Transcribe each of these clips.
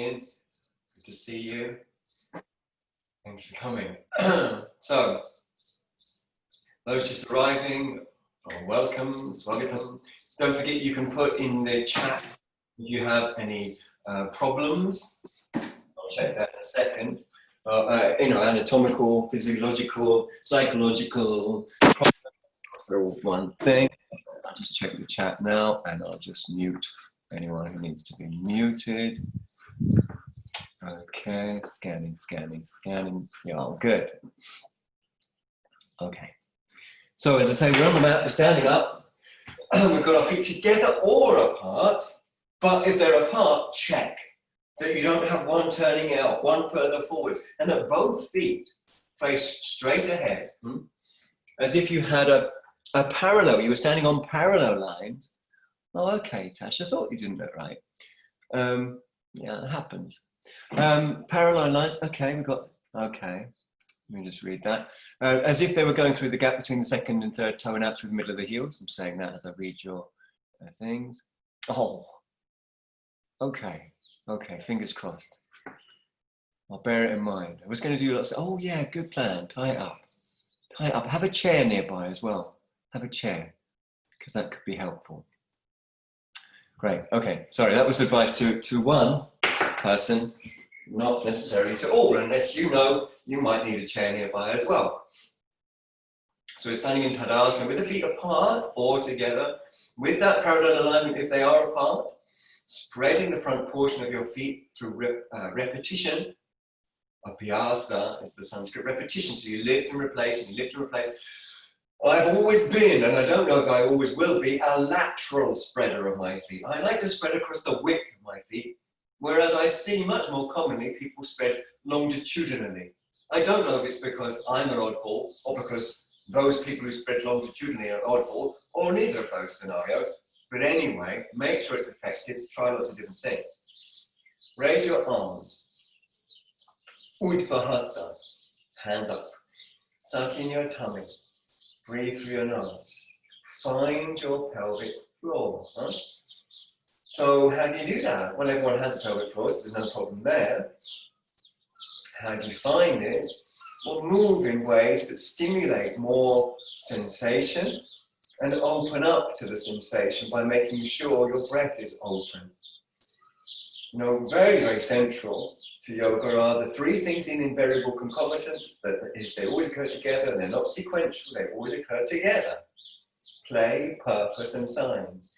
Good to see you. Thanks for coming. So, those just arriving, welcome, swagatam. Don't forget you can put in the chat if you have any problems. I'll check that in a second. Anatomical, physiological, psychological problems. They're all one thing. I'll just check the chat now and I'll just mute anyone who needs to be muted. Okay, scanning. Yeah, all good. Okay. So as I say, we're on the mat, we're standing up. We've got our feet together or apart. But if they're apart, check that you don't have one turning out, one further forwards, and that both feet face straight ahead, as if you had a parallel. You were standing on parallel lines. Oh, okay, Tash, I thought you didn't look right. Yeah, it happens. Parallel lines, okay, we've got, okay, let me just read that. As if they were going through the gap between the second and third toe and out through the middle of the heels. I'm saying that as I read your things. Oh, okay, fingers crossed. I'll bear it in mind. I was going to do lots of, oh yeah, good plan, tie it up. Have a chair nearby as well. Have a chair, because that could be helpful. Great, okay, sorry, that was advice to one person, not necessarily to all, unless you know you might need a chair nearby as well. So we're standing in tadasana with the feet apart or together, with that parallel alignment if they are apart, spreading the front portion of your feet through repetition. Abhyasa is the Sanskrit repetition, so you lift and replace and you lift and replace. I've always been, and I don't know if I always will be, a lateral spreader of my feet. I like to spread across the width of my feet, whereas I see much more commonly people spread longitudinally. I don't know if it's because I'm an oddball or because those people who spread longitudinally are an oddball, or neither of those scenarios. But anyway, make sure it's effective. Try lots of different things. Raise your arms. Udvahasta. Hands up. Suck in your tummy. Breathe through your nose. Find your pelvic floor. So how do you do that? Well, everyone has a pelvic floor, so there's no problem there. How do you find it? Well, move in ways that stimulate more sensation and open up to the sensation by making sure your breath is open. You know, very, very central to yoga are the three things in invariable concomitants, that is, they always occur together, and they're not sequential, they always occur together. Play, purpose, and signs.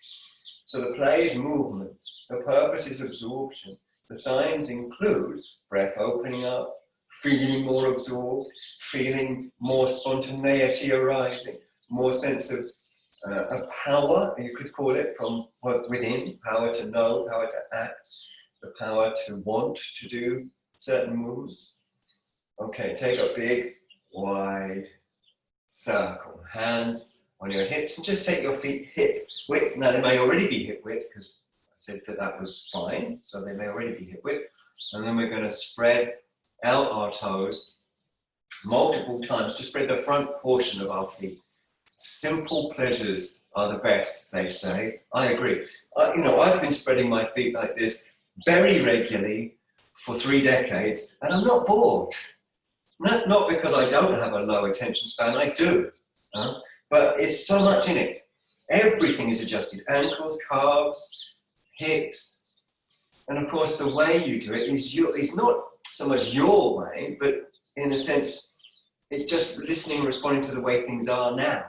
So the play is movement, the purpose is absorption. The signs include breath opening up, feeling more absorbed, feeling more spontaneity arising, more sense of power, you could call it, from within, power to know, power to act, the power to want to do certain movements. Okay, take a big, wide circle. Hands on your hips, and just take your feet hip width. Now, they may already be hip width, because I said that was fine, so they may already be hip width. And then we're going to spread out our toes multiple times to spread the front portion of our feet. Simple pleasures are the best, they say. I agree. I've been spreading my feet like this very regularly for 3 decades, and I'm not bored. And that's not because I don't have a low attention span, I do. But it's so much in it. Everything is adjusted, ankles, calves, hips. And of course, the way you do it is not so much your way, but in a sense, it's just listening and responding to the way things are now.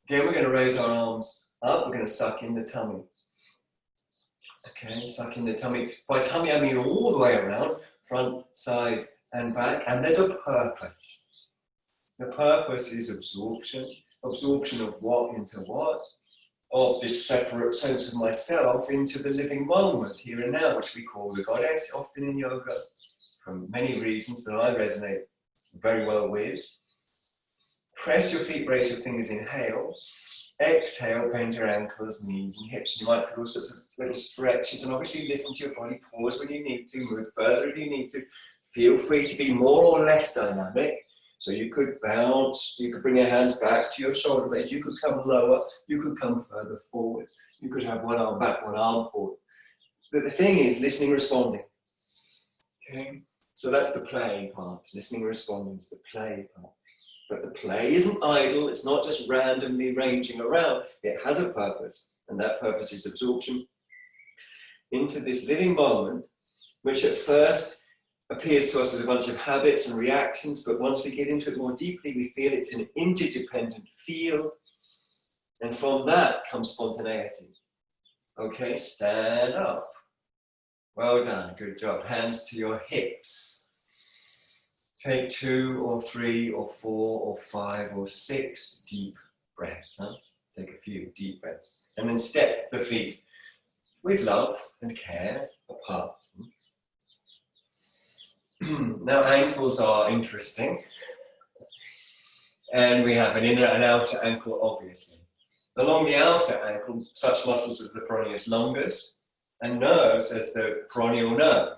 Again, we're going to raise our arms up, we're going to suck in the tummy. Okay, suck in the tummy. By tummy, I mean all the way around, front, sides, and back, and there's a purpose. The purpose is absorption. Absorption of what into what? Of this separate sense of myself into the living moment, here and now, which we call the goddess, often in yoga, for many reasons that I resonate very well with. Press your feet, raise your fingers, inhale. Exhale, bend your ankles, knees, and hips. You might feel all sorts of little stretches, and obviously listen to your body, pause when you need to, move further if you need to. Feel free to be more or less dynamic. So you could bounce, you could bring your hands back to your shoulder blades, you could come lower, you could come further forwards. You could have one arm back, one arm forward. the thing is listening, responding. Okay? So that's the play part. Listening, responding is the play part. But the play isn't idle. It's not just randomly ranging around. It has a purpose. And that purpose is absorption into this living moment, which at first appears to us as a bunch of habits and reactions, but once we get into it more deeply, we feel it's an interdependent field, and from that comes spontaneity. Okay, stand up. Well done, good job. Hands to your hips. Take 2 or 3 or 4 or 5 or 6 deep breaths. Take a few deep breaths, and then step the feet with love and care apart. Now ankles are interesting, and we have an inner and outer ankle obviously. Along the outer ankle, such muscles as the peroneus longus and nerves as the peroneal nerve.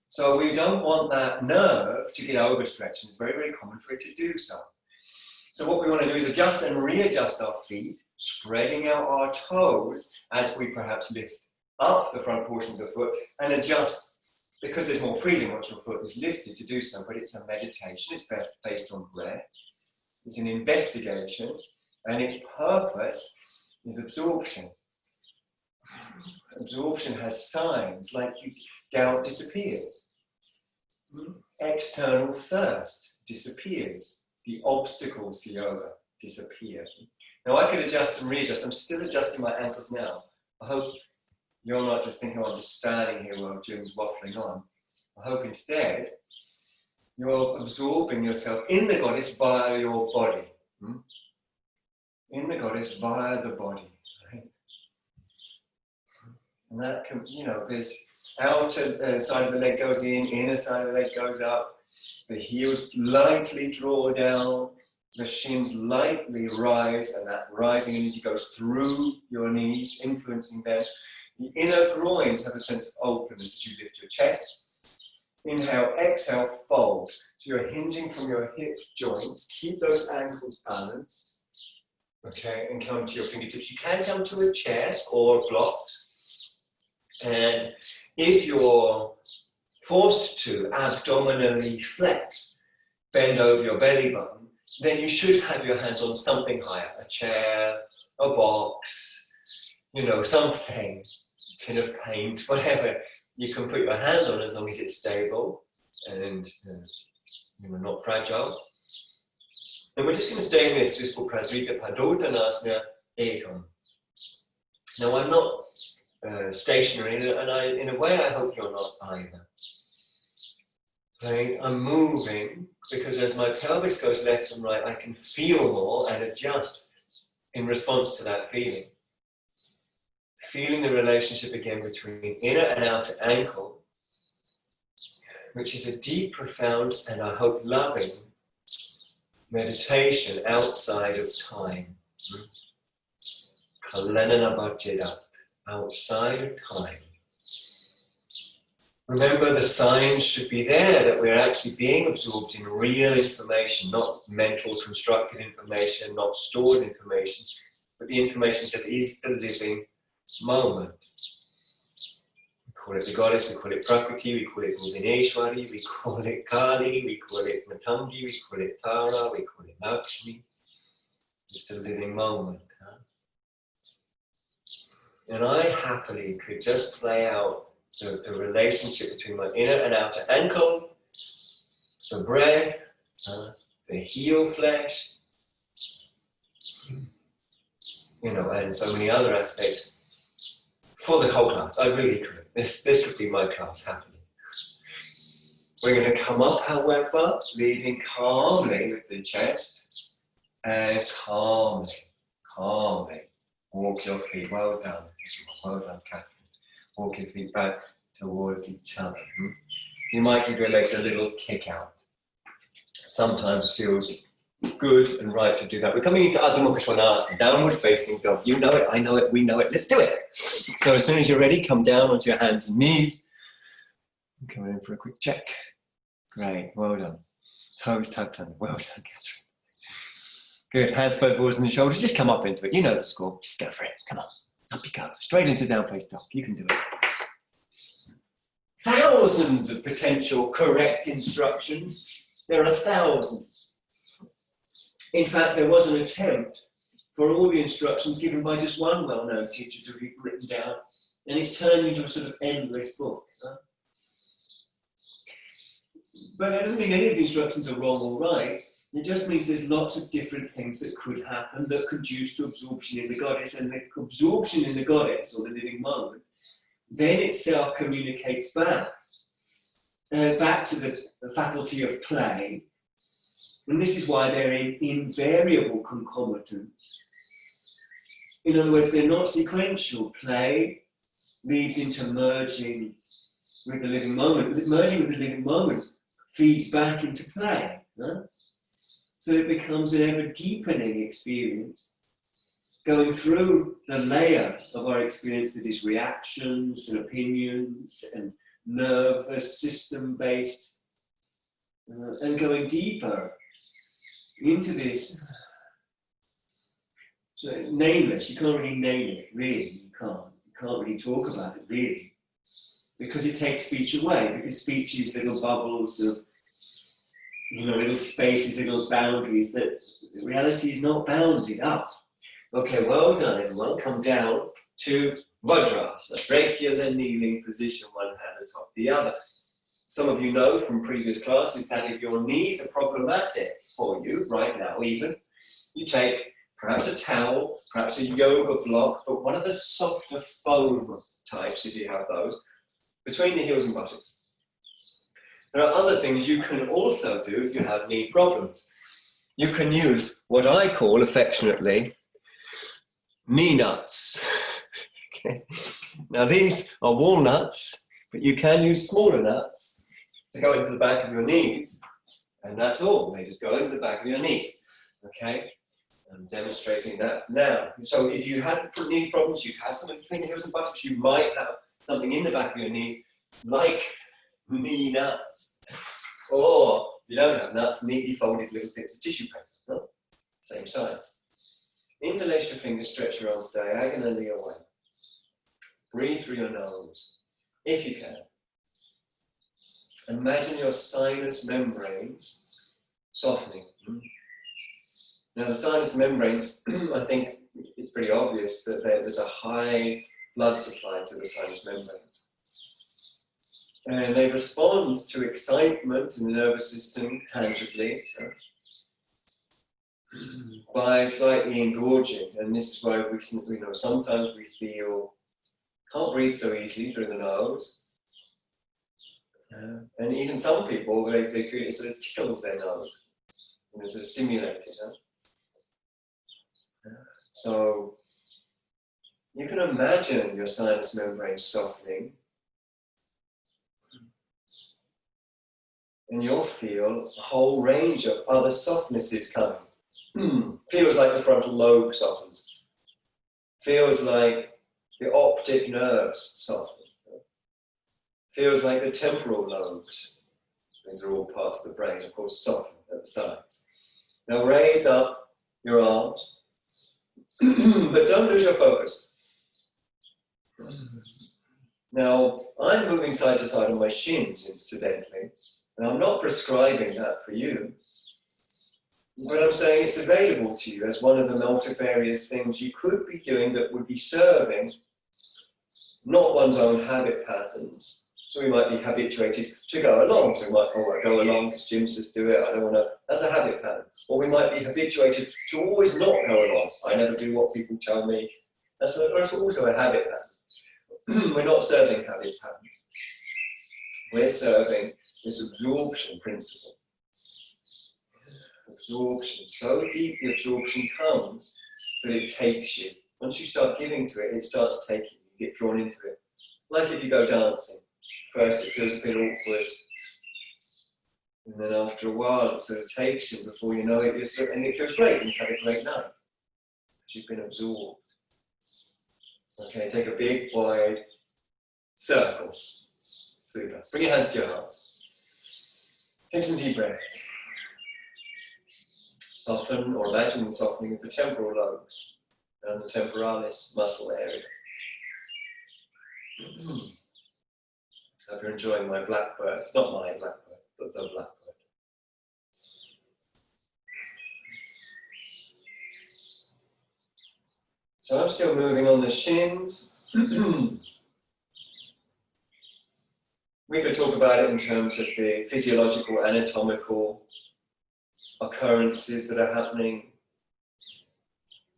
So we don't want that nerve to get overstretched, and it's very, very common for it to do so. So what we want to do is adjust and readjust our feet, spreading out our toes as we perhaps lift up the front portion of the foot and adjust. Because there's more freedom once your foot is lifted to do so, but it's a meditation, it's based on breath, it's an investigation, and its purpose is absorption. Absorption has signs like doubt disappears, external thirst disappears, the obstacles to yoga disappear. Now I could adjust and readjust, I'm still adjusting my ankles now. I hope you're not just thinking, oh, I'm just standing here while Jim's waffling on. I hope instead you're absorbing yourself in the goddess via your body. In the goddess via the body. Right? And that can, this outer side of the leg goes in, inner side of the leg goes up, the heels lightly draw down, the shins lightly rise, and that rising energy goes through your knees, influencing them. The inner groins have a sense of openness as you lift your chest. Inhale, exhale, fold. So you're hinging from your hip joints. Keep those ankles balanced. Okay, and come to your fingertips. You can come to a chair or blocks. And if you're forced to abdominally flex, bend over your belly button, then you should have your hands on something higher. A chair, a box, something. Tin of paint, whatever you can put your hands on as long as it's stable and not fragile. And we're just going to stay in this called Prasrita Padottanasana Ekam. Now I'm not stationary, and in a way I hope you're not either. Right? I'm moving because as my pelvis goes left and right, I can feel more and adjust in response to that feeling. Feeling the relationship again between inner and outer ankle, which is a deep, profound, and I hope loving meditation outside of time. Kalenana Bhajeda, outside of time. Remember, the signs should be there that we're actually being absorbed in real information, not mental constructed information, not stored information, but the information that is the living moment. We call it the goddess, we call it Prakriti, we call it Bhuvaneshwari, we call it Kali, we call it Matangi, we call it Tara, we call it Lakshmi. It's the living moment. And I happily could just play out the relationship between my inner and outer ankle, the breath, the heel flesh, and so many other aspects for the whole class. I really could. This could be my class happily. We're going to come up, however, leading calmly with the chest, and calmly walk your feet. Well done, Catherine. Walk your feet back towards each other. You might give your legs a little kick out. Sometimes feels good and right to do that. We're coming into Adho Mukha Svanasana, downward facing dog. You know it, I know it, we know it. Let's do it. So as soon as you're ready, come down onto your hands and knees. Come in for a quick check. Great, well done. Toes tucked under. Well done, Catherine. Good, hands both forwards on the shoulders. Just come up into it. You know the score. Just go for it. Come on. Up you go. Straight into down face dog. You can do it. thousands of potential correct instructions. There are thousands. In fact, there was an attempt for all the instructions given by just one well-known teacher to be written down, and it's turned into a sort of endless book. But that doesn't mean any of the instructions are wrong or right. It just means there's lots of different things that could happen that conduce to absorption in the goddess, and the absorption in the goddess, or the living moment, then itself communicates back to the faculty of play. And this is why they're in invariable concomitants. In other words, they're not sequential. Play leads into merging with the living moment. Merging with the living moment feeds back into play. So it becomes an ever deepening experience, going through the layer of our experience that is reactions and opinions and nervous system based, and going deeper into this. So nameless, you can't really name it, really, you can't really talk about it, really, because it takes speech away, because speech is little bubbles of, little spaces, little boundaries that reality is not bounded up. Okay, well done everyone, come down to Vajra, so regular kneeling position, one hand atop the other. Some of you know from previous classes that if your knees are problematic for you, right now even, you take perhaps a towel, perhaps a yoga block, but one of the softer foam types, if you have those, between the heels and buttocks. There are other things you can also do if you have knee problems. You can use what I call affectionately knee nuts. Okay. Now these are walnuts, but you can use smaller nuts to go into the back of your knees, and that's all. They just go into the back of your knees. Okay, I'm demonstrating that now. So if you had knee problems, you'd have something between the heels and buttocks, you might have something in the back of your knees, like knee nuts. Or if you don't have nuts, neatly folded little bits of tissue paper, no? Same size. Interlace your fingers, stretch your arms diagonally away. Breathe through your nose, if you can. Imagine your sinus membranes softening. Now the sinus membranes, I think it's pretty obvious that there's a high blood supply to the sinus membranes. And they respond to excitement in the nervous system tangibly by slightly engorging. And this is why we know sometimes we feel can't breathe so easily through the nose. And even some people, they feel it sort of tickles their nose, sort of stimulated. So you can imagine your sinus membrane softening, and you'll feel a whole range of other softnesses coming. Feels like the frontal lobe softens. Feels like the optic nerves soften. Feels like the temporal lobes. These are all parts of the brain, of course, soften at the sides. Now raise up your arms, but don't lose your focus. Now, I'm moving side to side on my shins, incidentally, and I'm not prescribing that for you, but I'm saying it's available to you as one of the multifarious things you could be doing that would be serving not one's own habit patterns. So we might be habituated to go along. So we might, I go along because Jim says do it, I don't want to, that's a habit pattern. Or we might be habituated to always not go along. I never do what people tell me. That's also a habit pattern. We're not serving habit patterns. We're serving this absorption principle. Absorption, so deep the absorption comes that it takes you. Once you start giving to it, it starts taking you, you get drawn into it. Like if you go dancing. First it feels a bit awkward, and then after a while it sort of takes you, before you know it, and it feels great, and you've had a great night, because you've been absorbed. Okay, take a big wide circle. Super. Bring your hands to your heart. Take some deep breaths. Soften or imagine the softening of the temporal lobes and the temporalis muscle area. I hope you're enjoying my blackbird. It's not my blackbird, but the blackbird. So I'm still moving on the shins. We could talk about it in terms of the physiological, anatomical occurrences that are happening.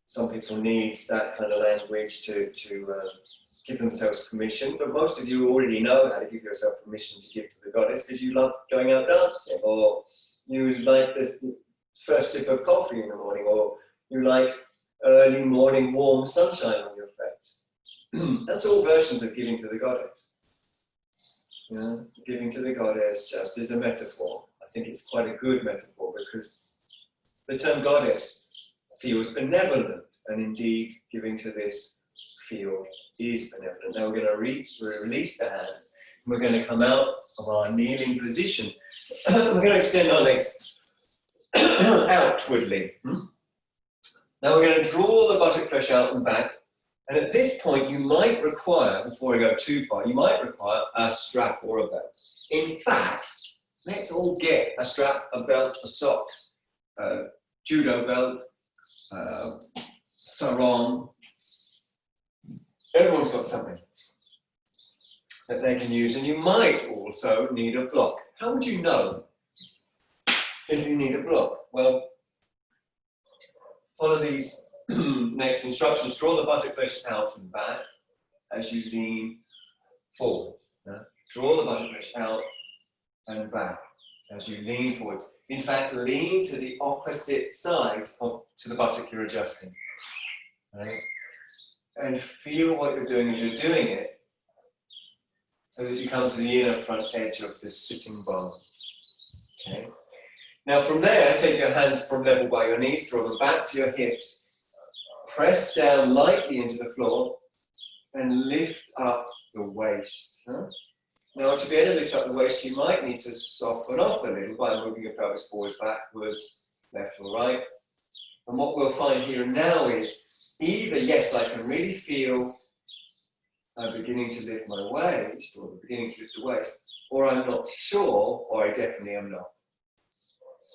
Some people need that kind of language to give themselves permission, but most of you already know how to give yourself permission to give to the goddess because you love going out dancing, or you like this first sip of coffee in the morning, or you like early morning warm sunshine on your face. That's all versions of giving to the goddess. You know, giving to the goddess just is a metaphor. I think it's quite a good metaphor because the term goddess feels benevolent, and indeed giving to this field is benevolent. Now we're going to release the hands, and we're going to come out of our kneeling position. We're going to extend our legs outwardly. Now we're going to draw the buttock flesh out and back, and at this point you might require, before we go too far, you might require a strap or a belt. In fact, let's all get a strap, a belt, a sock, judo belt, sarong. Everyone's got something that they can use, and you might also need a block. How would you know if you need a block? Well, follow these next instructions. Draw the buttock flesh out and back as you lean forwards. Draw the buttock flesh out and back as you lean forwards. In fact, lean to the opposite side to the buttock you're adjusting. Right? And feel what you're doing as you're doing it, so that you come to the inner front edge of the sitting bone. Okay? Now from there, take your hands from level by your knees, draw them back to your hips, press down lightly into the floor, and lift up the waist. Now to be able to lift up the waist, you might need to soften off a little by moving your pelvis forwards, backwards, left or right. And what we'll find here now is either, yes, I can really feel I'm beginning to lift my waist, or beginning to lift the waist, or I'm not sure, or I definitely am not.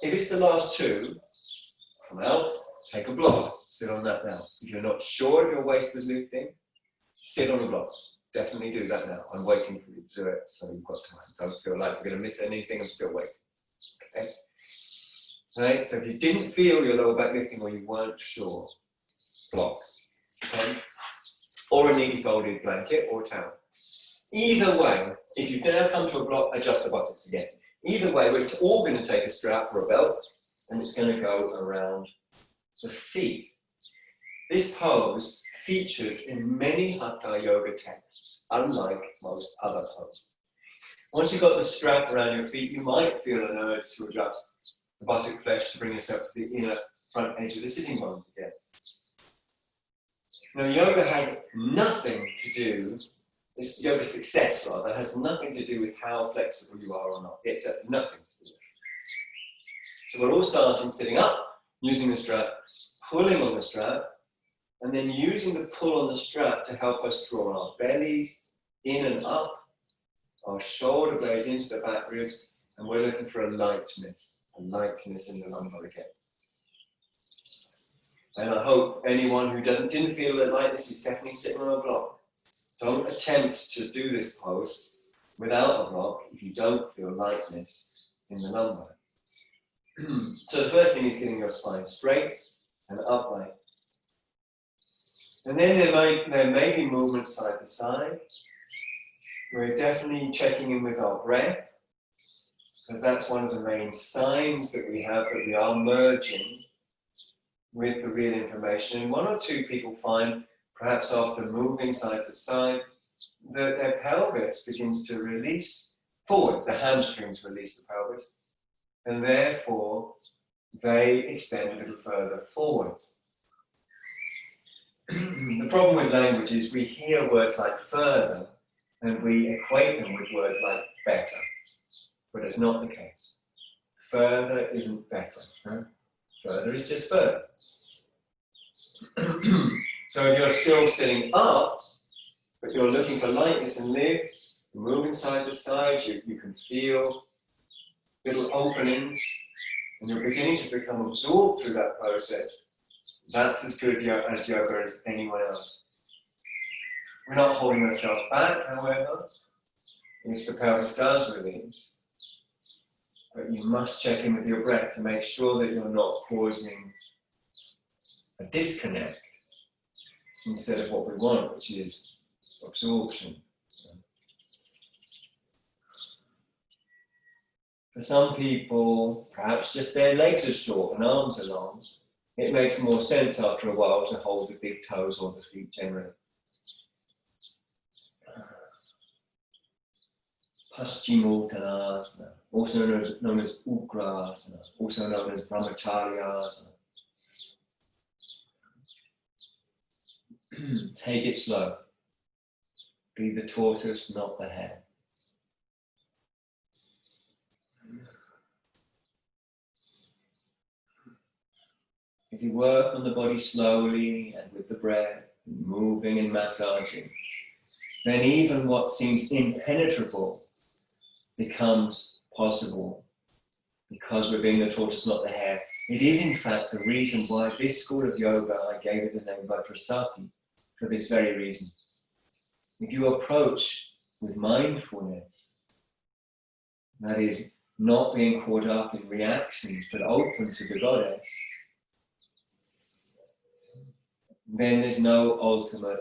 If it's the last two, come out, take a block, sit on that now. If you're not sure if your waist was lifting, sit on a block. Definitely do that now. I'm waiting for you to do it, so you've got time. Don't feel like you're going to miss anything, I'm still waiting. Okay? Right, so if you didn't feel your lower back lifting or you weren't sure, block. Okay? Or a neatly folded blanket or towel. Either way, if you've now come to a block, adjust the buttocks again. Either way, we're all going to take a strap or a belt, and it's going to go around the feet. This pose features in many Hatha Yoga texts, unlike most other poses. Once you've got the strap around your feet, you might feel an urge to adjust the buttock flesh to bring yourself to the inner front edge of the sitting bones again. Now, yoga has nothing to do, this yoga success rather, has nothing to do with how flexible you are or not. It does nothing to do with it. So we're all starting sitting up, using the strap, pulling on the strap, and then using the pull on the strap to help us draw our bellies in and up, our shoulder blades into the back ribs, and we're looking for a lightness in the lumbar again. And I hope anyone who didn't feel that lightness is definitely sitting on a block. Don't attempt to do this pose without a block if you don't feel lightness in the lumbar. So the first thing is getting your spine straight and upright. And then there may be movement side to side. We're definitely checking in with our breath, because that's one of the main signs that we have that we are merging with the real information. And one or two people find, perhaps after moving side to side, that their pelvis begins to release forwards, the hamstrings release the pelvis, and therefore they extend a little further forwards. The problem with language is we hear words like further and we equate them with words like better, but it's not the case. Further isn't better. Huh? Further is just further. So if you're still sitting up, but you're looking for lightness and lift, Moving side to side, you can feel little openings, and you're beginning to become absorbed through that process. That's as good as yoga as anyone else. We're not holding ourselves back, however, if the pelvis does release. But you must check in with your breath to make sure that you're not causing a disconnect instead of what we want, which is absorption. For some people, perhaps just their legs are short and arms are long, it makes more sense after a while to hold the big toes or the feet generally. Paschimottanasana, also known as Ugrasana, also known as Brahmacharyasana. Take it slow. Be the tortoise, not the hare. If you work on the body slowly and with the breath, moving and massaging, then even what seems impenetrable becomes possible because we're being the tortoise, not the hare. It is in fact the reason why this school of yoga, I gave it the name Vajrasati, for this very reason. If you approach with mindfulness, that is, not being caught up in reactions, but open to the goddess, then there's no ultimate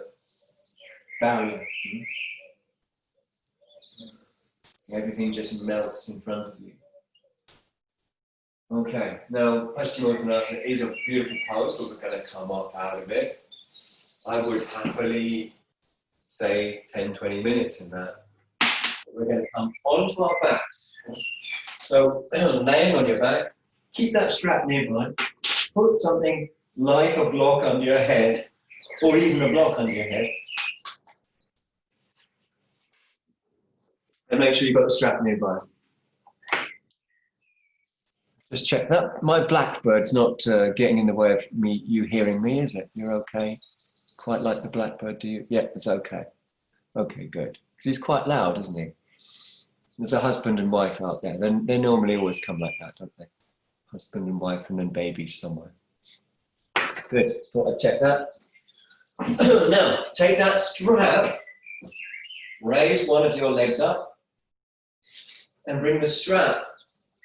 barrier. Everything just melts in front of you. Okay, now Paschimottanasana is a beautiful pose, but we're going to come up out of it. I would happily stay 10-20 minutes in that. We're going to come onto our backs. So laying on your back, keep that strap nearby. Put something like a block under your head, or even a block under your head. And make sure you've got the strap nearby. Just check that. My blackbird's not getting in the way of you hearing me, is it? You're okay? Quite like the blackbird, do you? Yeah, it's okay. Okay, good. Because he's quite loud, isn't he? There's a husband and wife out there. They normally always come like that, don't they? Husband and wife and then babies somewhere. Good. Thought I'd check that. Now, take that strap, raise one of your legs up, and bring the strap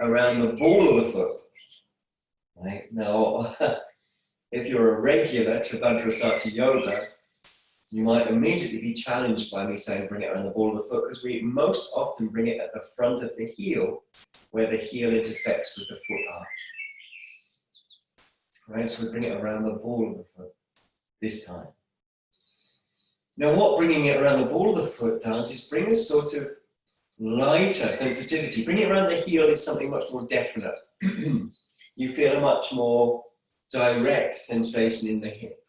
around the ball of the foot. Right? Now, if you're a regular to Vajrasati yoga, you might immediately be challenged by me saying bring it around the ball of the foot, because we most often bring it at the front of the heel, where the heel intersects with the foot arch. Right, so we bring it around the ball of the foot this time. Now what bringing it around the ball of the foot does is bring a sort of lighter sensitivity. Bringing it around the heel is something much more definite. You feel a much more direct sensation in the hip.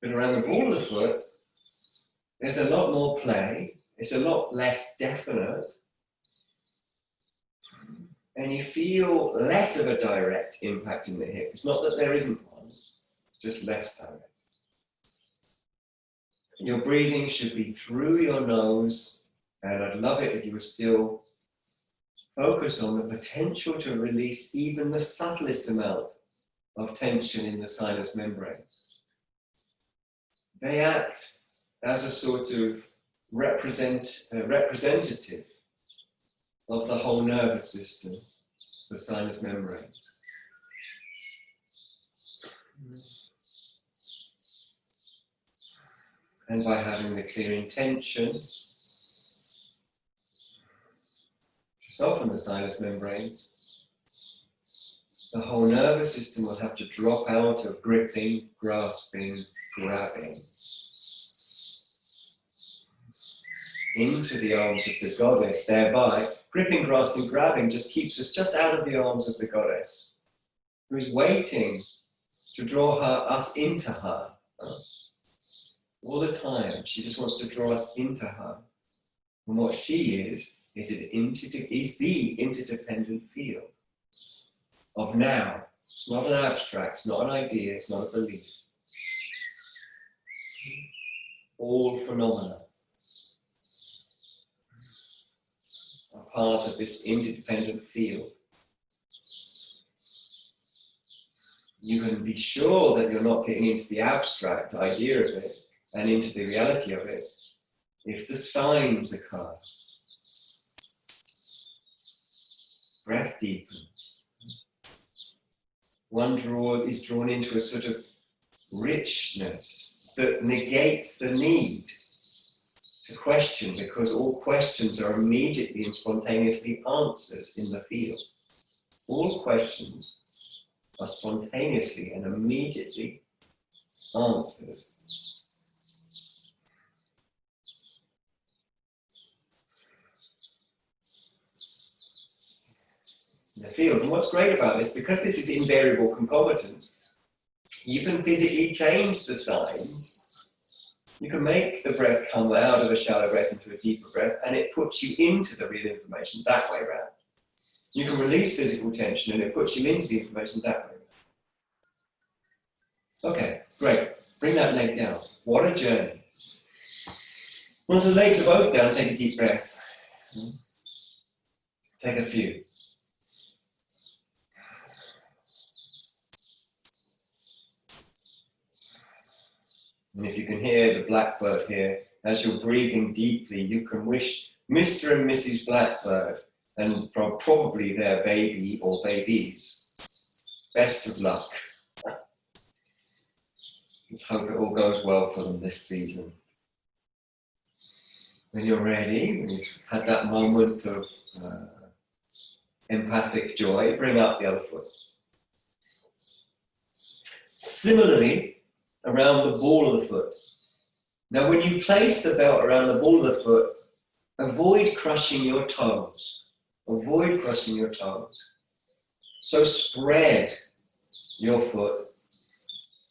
But around the ball of the foot, there's a lot more play. It's a lot less definite. And you feel less of a direct impact in the hip. It's not that there isn't one, just less direct. Your breathing should be through your nose, and I'd love it if you were still focused on the potential to release even the subtlest amount of tension in the sinus membranes. They act as a sort of representative of the whole nervous system, the sinus membranes. And by having the clear intention to soften the sinus membranes, the whole nervous system will have to drop out of gripping, grasping, grabbing into the arms of the goddess. Thereby, gripping, grasping, grabbing just keeps us just out of the arms of the goddess, who is waiting to draw us into her. All the time, she just wants to draw us into her. And what she is the interdependent field of now. It's not an abstract, it's not an idea, it's not a belief. All phenomena. part of this interdependent field. You can be sure that you're not getting into the abstract idea of it and into the reality of it if the signs occur. Breath deepens. One is drawn into a sort of richness that negates the need to question, because all questions are immediately and spontaneously answered in the field. All questions are spontaneously and immediately answered. In the field. And what's great about this, because this is invariable concomitance, you can physically change the signs. You can make the breath come out of a shallow breath into a deeper breath, and it puts you into the real information that way around. You can release physical tension and it puts you into the information that way around. Okay, great. Bring that leg down. What a journey. Once the legs are both down, take a deep breath. Take a few. And if you can hear the blackbird here, as you're breathing deeply, you can wish Mr. and Mrs. Blackbird, and probably their baby or babies, best of luck. Let's hope it all goes well for them this season. When you're ready, when you've had that moment of empathic joy, bring up the other foot. Similarly, around the ball of the foot. Now, when you place the belt around the ball of the foot, avoid crushing your toes. Avoid crushing your toes. So spread your foot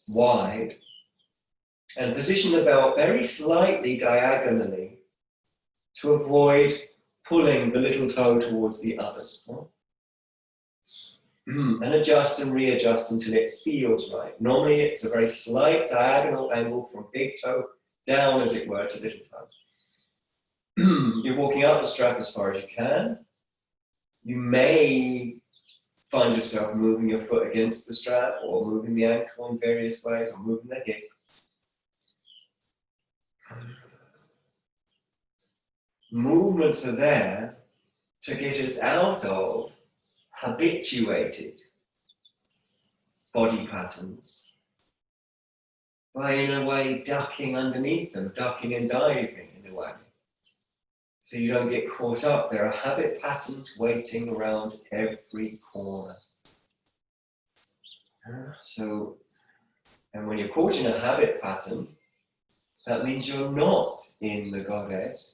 wide and position the belt very slightly diagonally to avoid pulling the little toe towards the others. And adjust and readjust until it feels right. Normally it's a very slight diagonal angle from big toe down, as it were, to little toe. You're walking out the strap as far as you can. You may find yourself moving your foot against the strap or moving the ankle in various ways or moving the hip. Movements are there to get us out of habituated body patterns by, in a way, ducking underneath them, ducking and diving in a way. So you don't get caught up. There are habit patterns waiting around every corner. And when you're caught in a habit pattern, that means you're not in the goddess.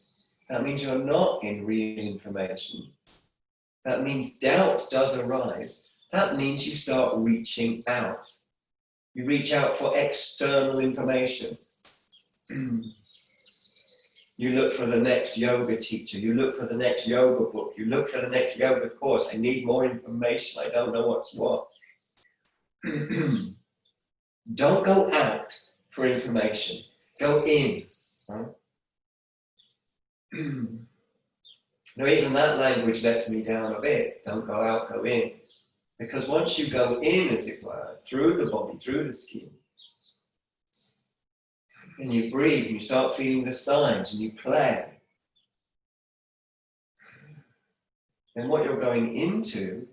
That means you're not in real information. That means doubt does arise. That means you start reaching out. You reach out for external information. You look for the next yoga teacher. You look for the next yoga book. You look for the next yoga course. I need more information. I don't know what's what. Don't go out for information. Go in. Now, even that language lets me down a bit. Don't go out, go in. Because once you go in, as it were, through the body, through the skin, and you breathe, and you start feeling the signs, and you play, then what you're going into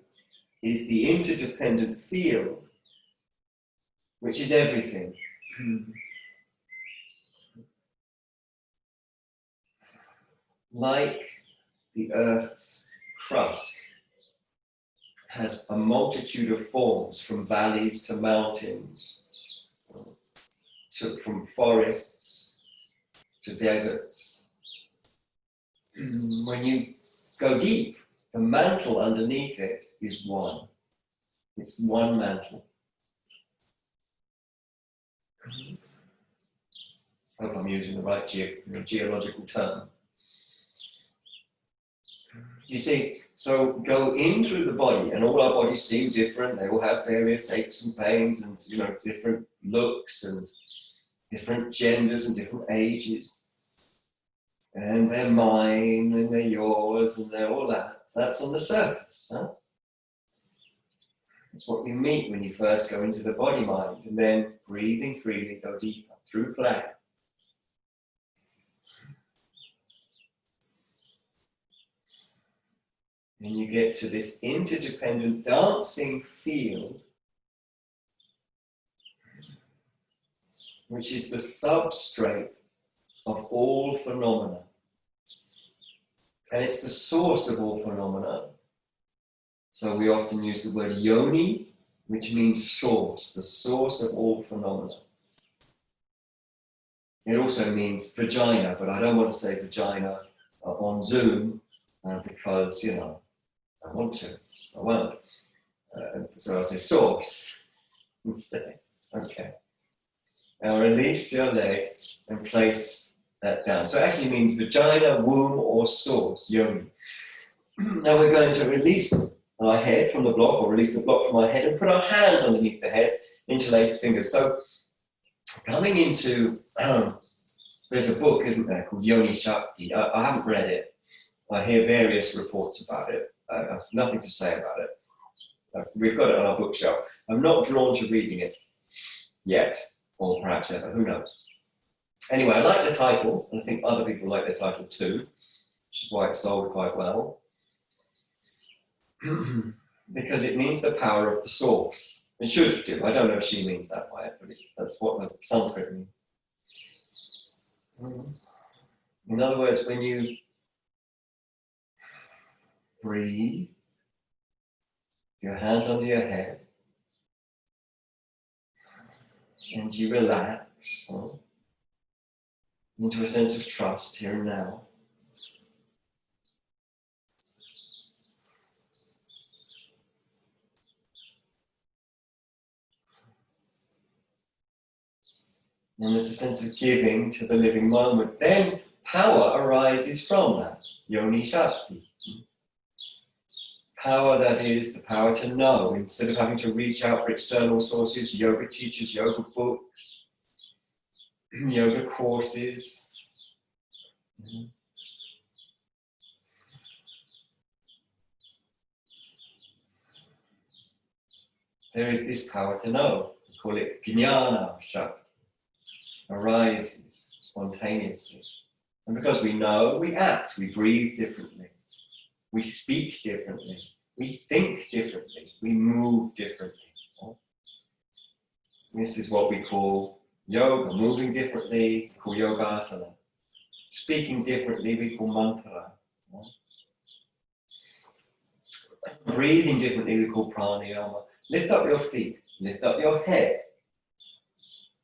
is the interdependent field, which is everything. Like the Earth's crust has a multitude of forms, from valleys to mountains, from forests to deserts. When you go deep, the mantle underneath it is one. It's one mantle. I hope I'm using the right geological term. You see, so go in through the body, and all our bodies seem different. They all have various aches and pains, and different looks, and different genders and different ages. And they're mine, and they're yours, and they're all that. That's on the surface. Huh? It's what you meet when you first go into the body mind, and then breathing freely, go deeper through play. And you get to this interdependent dancing field, which is the substrate of all phenomena. And it's the source of all phenomena. So we often use the word yoni, which means source, the source of all phenomena. It also means vagina, but I don't want to say vagina on Zoom because, you know, I want to, so I won't. So I'll say source instead. Okay. Now release your leg and place that down. So it actually means vagina, womb, or source, yoni. Now we're going to release our head from the block, or release the block from our head, and put our hands underneath the head, interlaced fingers. So coming into, there's a book, isn't there, called Yoni Shakti. I haven't read it. I hear various reports about it. I have nothing to say about it. We've got it on our bookshelf. I'm not drawn to reading it yet, or perhaps ever, who knows. Anyway, I like the title, and I think other people like the title too, which is why it's sold quite well. Because it means the power of the source. It should do. I don't know if she means that by it, but that's what the Sanskrit means. In other words, when you breathe, your hands under your head, and you relax into a sense of trust here and now. And there's a sense of giving to the living moment. Then power arises from that, Yoni Shakti. Power, that is, the power to know, instead of having to reach out for external sources, yoga teachers, yoga books, yoga courses. There is this power to know. We call it Jnana Shakti. Arises spontaneously. And because we know, we act, we breathe differently, we speak differently, we think differently, we move differently. This is what we call yoga. Moving differently, we call yogasana. Speaking differently, we call mantra. Breathing differently, we call pranayama. Lift up your feet, lift up your head.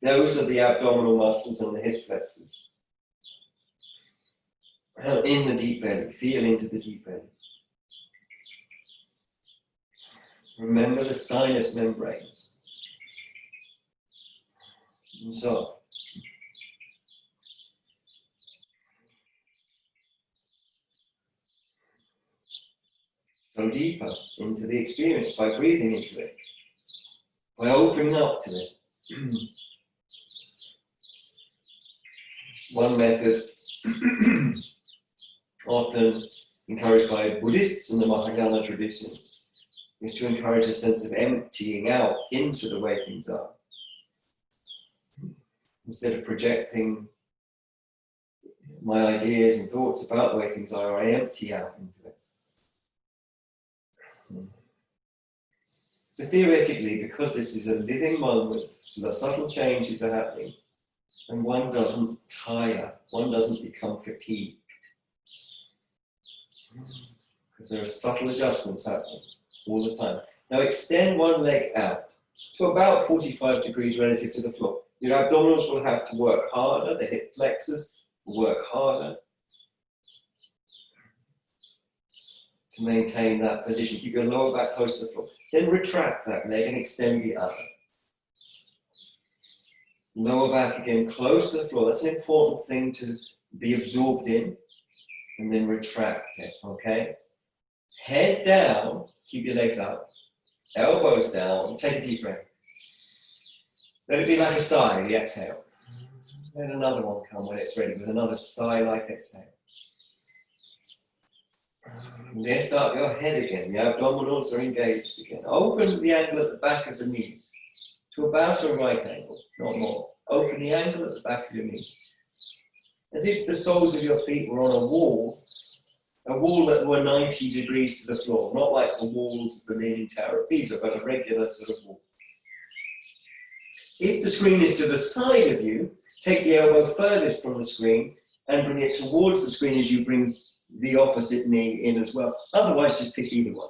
Those are the abdominal muscles and the hip flexors. In the deep belly, feel into the deep belly. Remember the sinus membranes. And so, go deeper into the experience by breathing into it, by opening up to it. One method, often encouraged by Buddhists in the Mahayana tradition, is to encourage a sense of emptying out into the way things are. Instead of projecting my ideas and thoughts about the way things are, I empty out into it. So theoretically, because this is a living moment, so that subtle changes are happening, and one doesn't tire, one doesn't become fatigued. Because there are subtle adjustments happening all the time. Now extend one leg out to about 45 degrees relative to the floor. Your abdominals will have to work harder, the hip flexors will work harder to maintain that position. Keep your lower back close to the floor. Then retract that leg and extend the other. Lower back again, close to the floor. That's an important thing to be absorbed in. And then retract it, okay? Head down, keep your legs up. Elbows down, take a deep breath. Let it be like a sigh, the exhale. Let another one come when it's ready with another sigh-like exhale. Lift up your head again. The abdominals are engaged again. Open the angle at the back of the knees to about a right angle, not more. Open the angle at the back of your knees. As if the soles of your feet were on a wall that were 90 degrees to the floor, not like the walls of the Leaning Tower of Pisa, but a regular sort of wall. If the screen is to the side of you, take the elbow furthest from the screen and bring it towards the screen as you bring the opposite knee in as well. Otherwise, just pick either one.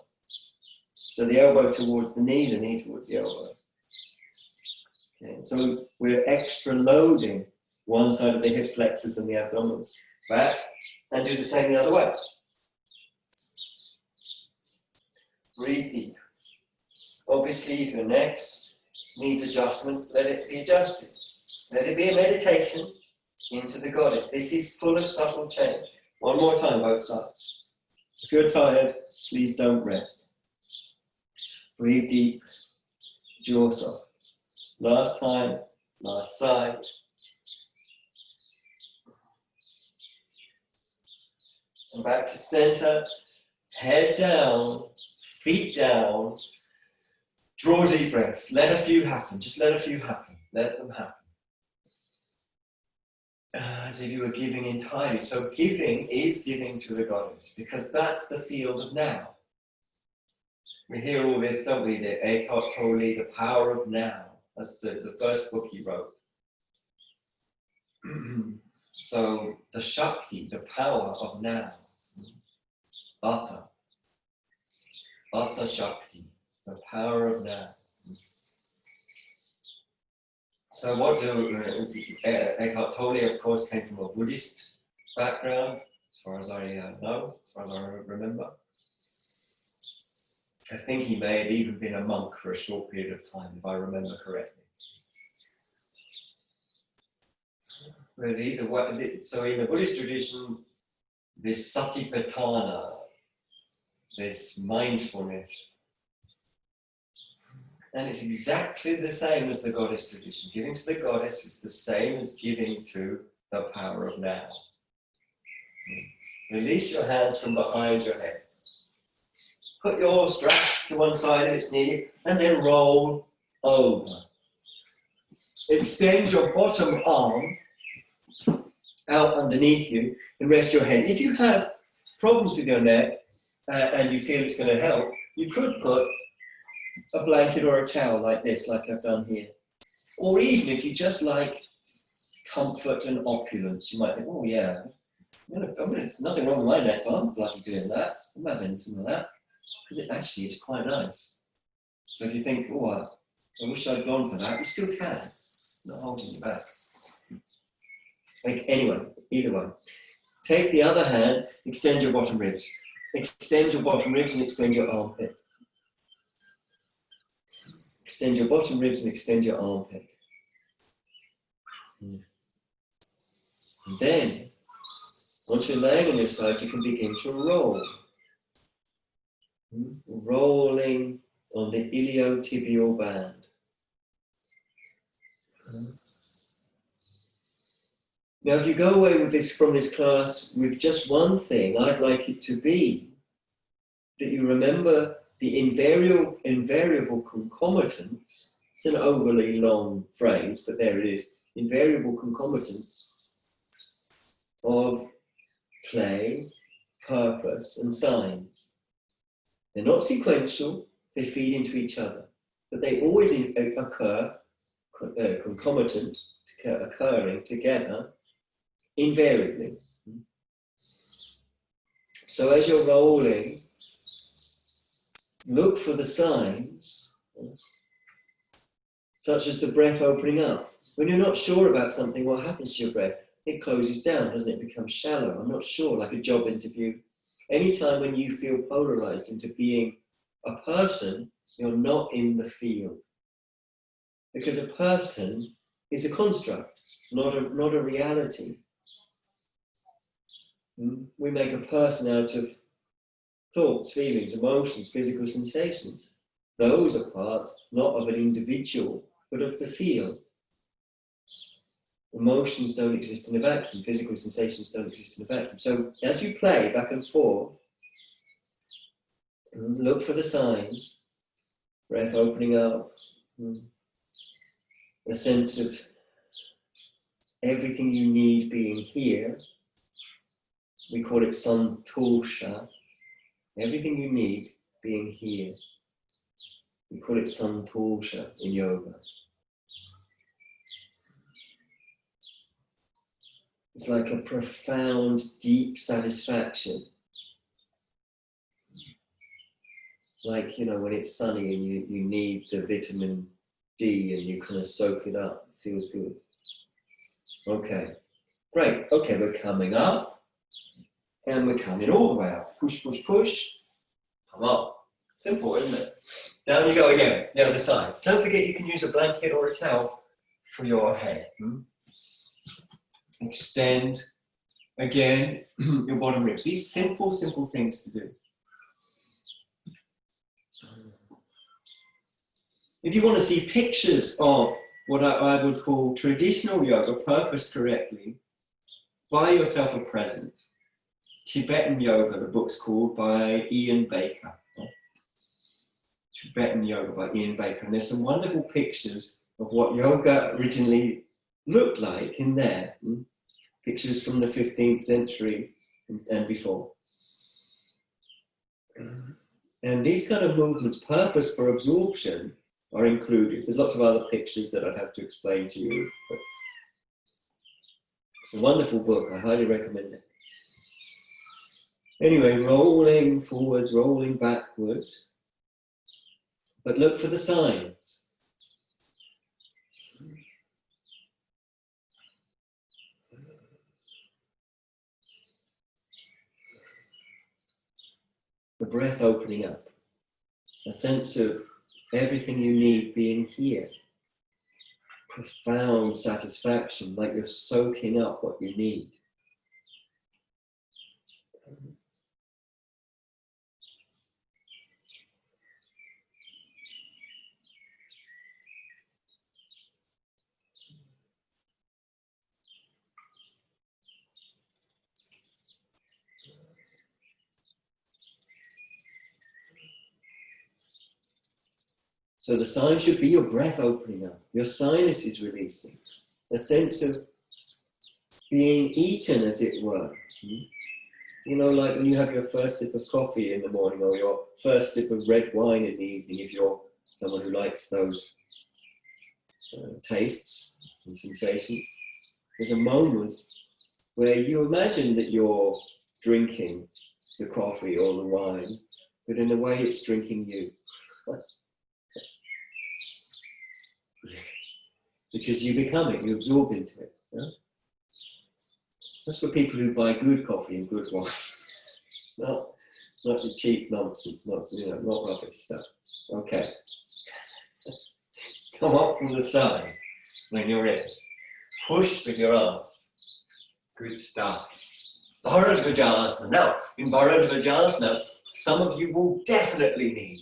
So the elbow towards the knee towards the elbow. Okay, so we're extra loading one side of the hip flexors and the abdomen. Back, and do the same the other way. Breathe deep. Obviously, if your neck needs adjustment, let it be adjusted. Let it be a meditation into the goddess. This is full of subtle change. One more time, both sides. If you're tired, please don't rest. Breathe deep, jaw soft. Last time, last side. And back to center, head down, feet down. Draw deep breaths. Let a few happen. Just let a few happen. Let them happen. As if you were giving entirely. So giving is giving to the goddess, because that's the field of now. We hear all this, don't we? The Eckhart Tolle, The Power of Now. That's the first book he wrote. So the Shakti, the power of now. Atha. Atha Shakti, the power of now. So what do Eckhart Tolle, of course, came from a Buddhist background, as far as I know, as far as I remember. I think he may have even been a monk for a short period of time, if I remember correctly. But either way, so in the Buddhist tradition, this satipatthana, this mindfulness, and it's exactly the same as the goddess tradition. Giving to the goddess is the same as giving to the power of now. Release your hands from behind your head. Put your strap to one side of its knee and then roll over. Extend your bottom arm out underneath you and rest your head. If you have problems with your neck and you feel it's going to help, you could put a blanket or a towel like this, like I've done here. Or even if you just like comfort and opulence, you might think, oh yeah, there's nothing wrong with my neck, but I'm bloody doing that. I'm having some of that. Because actually it's quite nice. So if you think, oh, I wish I'd gone for that, you still can. It's not holding you back. Like, anyway, either way. Take the other hand, extend your bottom ribs. Extend your bottom ribs and extend your armpit. Extend your bottom ribs and extend your armpit. And then, once you're laying on your side, you can begin to roll. Rolling on the iliotibial band. Now, if you go away with this from this class with just one thing, I'd like it to be that you remember the invariable concomitants. It's an overly long phrase, but there it is. Invariable concomitants of play, purpose, and signs. They're not sequential, they feed into each other, but they always occur, concomitant, occurring together, invariably. So as you're rolling, look for the signs, such as the breath opening up. When you're not sure about something, what happens to your breath? It closes down, doesn't it? It becomes shallow. I'm not sure, like a job interview. Anytime when you feel polarized into being a person, you're not in the field. Because a person is a construct, not a reality. We make a person out of thoughts, feelings, emotions, physical sensations. Those are part, not of an individual, but of the field. Emotions don't exist in a vacuum. Physical sensations don't exist in a vacuum. So as you play back and forth, Look for the signs. Breath opening up. A sense of everything you need being here. We call it santosha. Everything you need being here. We call it santosha in yoga. It's like a profound, deep satisfaction. Like, you know, when it's sunny and you need the vitamin D and you kind of soak it up. It feels good. Okay, great. Okay, we're coming up and we're coming all the way up. Push, push, push. Come up. Simple, isn't it? Down you go again, the other side. Don't forget you can use a blanket or a towel for your head. Extend again your bottom ribs. These simple, simple things to do. If you want to see pictures of what I would call traditional yoga, purposed correctly, buy yourself a present. Tibetan Yoga, the book's called, by Ian Baker. Tibetan Yoga by Ian Baker. And there's some wonderful pictures of what yoga originally looked like in there. Pictures from the 15th century and before. And these kind of movements, purpose for absorption, are included. There's lots of other pictures that I'd have to explain to you. But it's a wonderful book. I highly recommend it. Anyway, rolling forwards, rolling backwards. But look for the signs. The breath opening up. A sense of everything you need being here. Profound satisfaction, like you're soaking up what you need. So the sign should be your breath opening up, your sinuses releasing, a sense of being eaten, as it were. You know, like when you have your first sip of coffee in the morning or your first sip of red wine in the evening, if you're someone who likes those tastes and sensations. There's a moment where you imagine that you're drinking the coffee or the wine, but in a way it's drinking you. Because you become it, you absorb into it. Yeah? That's for people who buy good coffee and good wine. not the cheap nonsense, not rubbish stuff. Okay. Come up from the side when you're in. Push with your arms. Good stuff. Bharadvajasana. Now, in Bharadvajasana, some of you will definitely need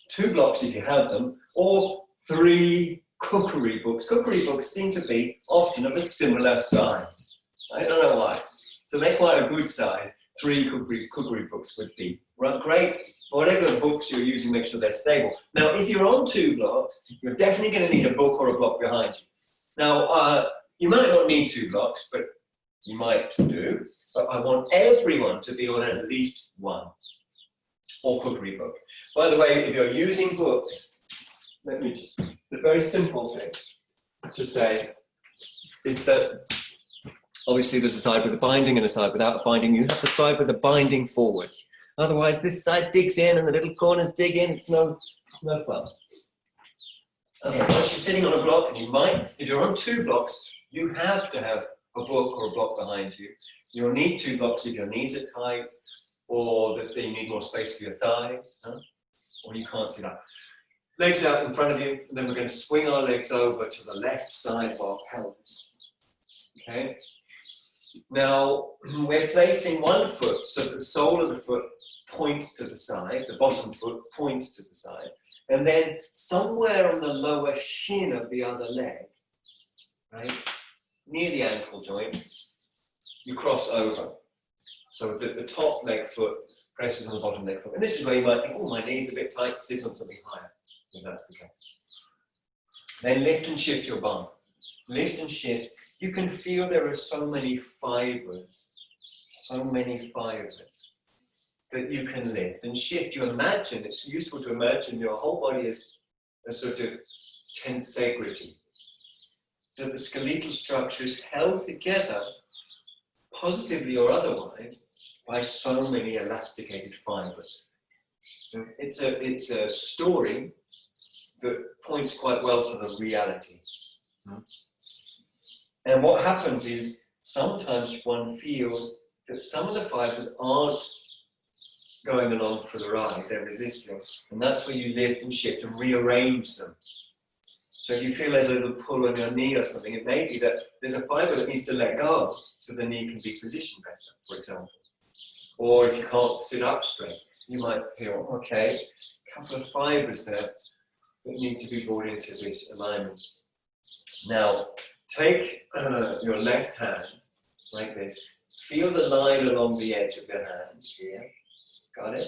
2 blocks if you have them, or 3 cookery books. Cookery books seem to be often of a similar size. I don't know why. So they're quite a good size. 3 cookery books would be great. Whatever books you're using, make sure they're stable. Now, if you're on 2 blocks, you're definitely going to need a book or a block behind you. Now, you might not need 2 blocks, but you might do. But I want everyone to be on at least 1 or cookery book. By the way, if you're using books, let me just, the very simple thing to say is that obviously there's a side with a binding and a side without a binding. You have the side with the binding forwards. Otherwise this side digs in and the little corners dig in. It's no fun. Okay, once you're sitting on a block, and you might, if you're on 2 blocks, you have to have a book or a block behind you. You'll need 2 blocks if your knees are tight, or that you need more space for your thighs, or you can't sit up. Legs out in front of you, and then we're going to swing our legs over to the left side of our pelvis. Okay? Now, we're placing one foot, so the sole of the foot points to the side, the bottom foot points to the side, and then somewhere on the lower shin of the other leg, right, near the ankle joint, you cross over. So that the top leg foot Pressures on the bottom leg. And this is where you might think, oh, my knee's a bit tight, sit on something higher, if that's the case. Then lift and shift your bum. Lift and shift. You can feel there are so many fibers that you can lift and shift. You imagine, it's useful to imagine your whole body as a sort of tensegrity. That the skeletal structure is held together, positively or otherwise, by so many elasticated fibers. It's a story that points quite well to the reality. And what happens is sometimes one feels that some of the fibers aren't going along for the ride, they're resisting. And that's where you lift and shift and rearrange them. So if you feel there's a little pull on your knee or something, it may be that there's a fiber that needs to let go so the knee can be positioned better, for example. Or if you can't sit up straight, you might feel, okay, a couple of fibers there that need to be brought into this alignment. Now, take your left hand like this. Feel the line along the edge of your hand here. Got it?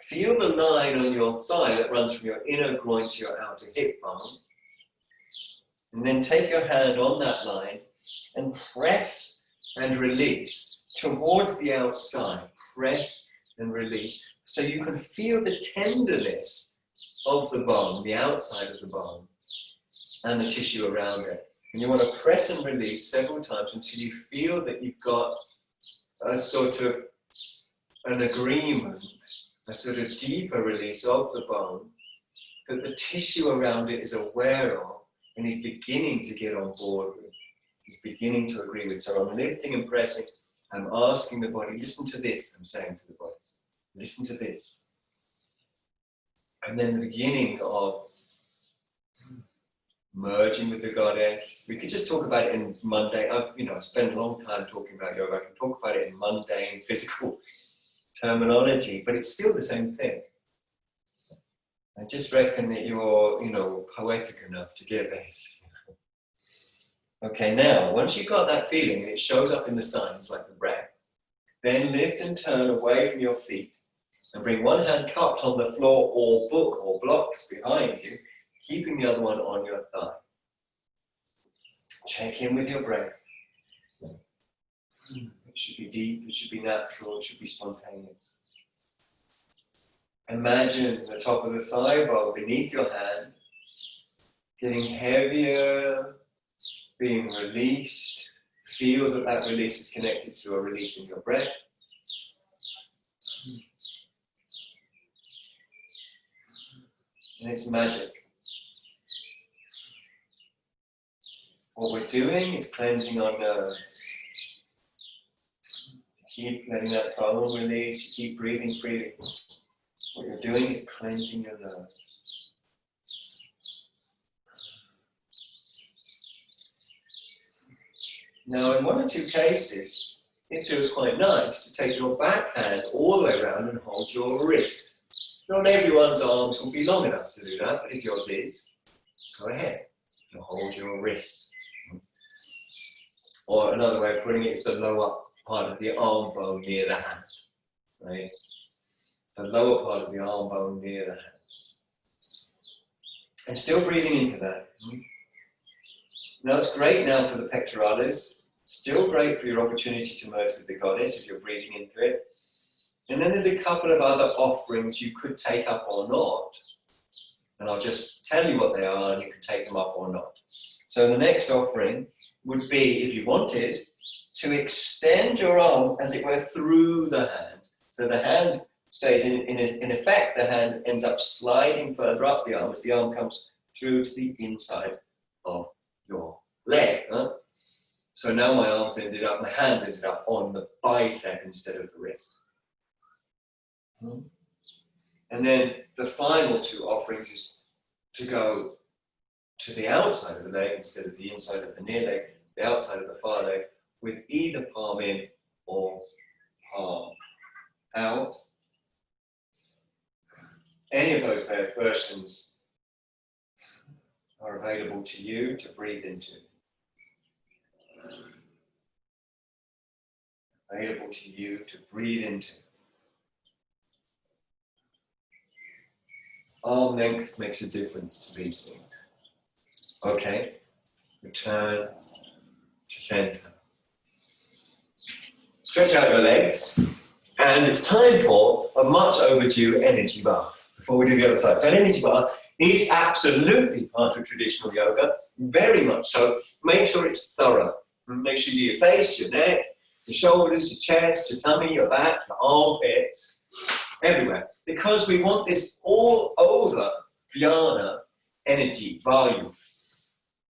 Feel the line on your thigh that runs from your inner groin to your outer hip bone. And then take your hand on that line and press and release towards the outside. Press and release. So you can feel the tenderness of the bone, the outside of the bone, and the tissue around it. And you want to press and release several times until you feel that you've got a sort of an agreement, a sort of deeper release of the bone that the tissue around it is aware of and is beginning to get on board with. It's beginning to agree with. So I'm lifting and pressing. I'm asking the body, listen to this, I'm saying to the body. Listen to this. And then the beginning of merging with the goddess. We could just talk about it in mundane. I've spent a long time talking about yoga. I can talk about it in mundane, physical terminology, but it's still the same thing. I just reckon that you're, poetic enough to get this. Okay, now, once you've got that feeling, and it shows up in the signs like the breath, then lift and turn away from your feet and bring one hand cupped on the floor or book or blocks behind you, keeping the other one on your thigh. Check in with your breath. It should be deep, it should be natural, it should be spontaneous. Imagine the top of the thigh bone beneath your hand getting heavier, being released. Feel that that release is connected to a release in your breath. And it's magic. What we're doing is cleansing our nerves. Keep letting that bone release, you keep breathing freely. What you're doing is cleansing your nerves. Now, in one or two cases, it feels quite nice to take your back hand all the way around and hold your wrist. Not everyone's arms will be long enough to do that, but if yours is, go ahead and hold your wrist. Or another way of putting it is the lower part of the arm bone near the hand, right? The lower part of the arm bone near the hand. And still breathing into that. Now it's great now for the pectoralis. Still great for your opportunity to merge with the goddess if you're breathing into it. And then there's a couple of other offerings you could take up or not. And I'll just tell you what they are and you can take them up or not. So the next offering would be, if you wanted, to extend your arm, as it were, through the hand. So the hand stays in effect, the hand ends up sliding further up the arm as the arm comes through to the inside of your leg. So now my hands ended up on the bicep instead of the wrist. And then the final two offerings is to go to the outside of the leg instead of the inside of the near leg, the outside of the far leg, with either palm in or palm out. Any of those versions are available to you to breathe into. Available to you to breathe into. Arm length makes a difference to these things. Okay, return to center. Stretch out your legs, and it's time for a much overdue energy bath before we do the other side. So an energy bath is absolutely part of traditional yoga, very much so. Make sure it's thorough. Make sure you do your face, your neck, your shoulders, your chest, your tummy, your back, your armpits, everywhere. Because we want this all over jnana energy, vayu.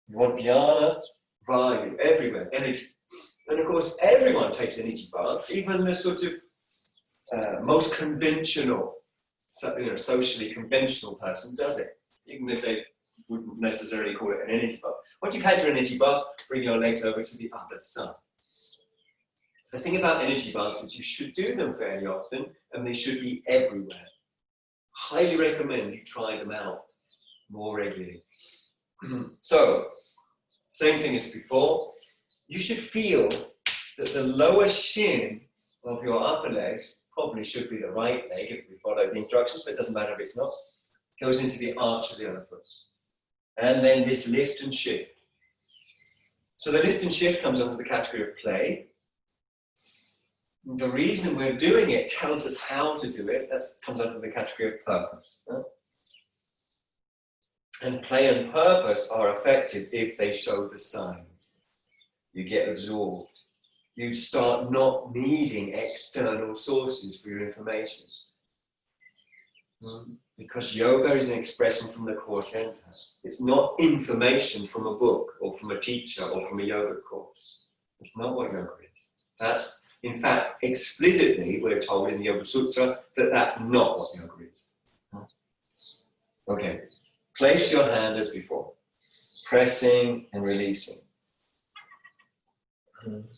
We want jnana, vayu, everywhere, energy. And of course, everyone takes energy baths, even the sort of most conventional, socially conventional person does it, even if they wouldn't necessarily call it an energy bath. Once you've had your energy bath, bring your legs over to the other side. The thing about energy baths is you should do them fairly often, and they should be everywhere. Highly recommend you try them out more regularly. So, same thing as before. You should feel that the lower shin of your upper leg, probably should be the right leg if we follow the instructions, but it doesn't matter if it's not, goes into the arch of the other foot. And then this lift and shift. So the lift and shift comes under the category of play. The reason we're doing it tells us how to do it. That comes under the category of purpose. And play and purpose are effective if they show the signs. You get absorbed. You start not needing external sources for your information. Because yoga is an expression from the core center. It's not information from a book or from a teacher or from a yoga course. It's not what yoga is. That's, in fact, explicitly, we're told in the Yoga Sutra that that's not what yoga is. Okay, place your hand as before, pressing and releasing.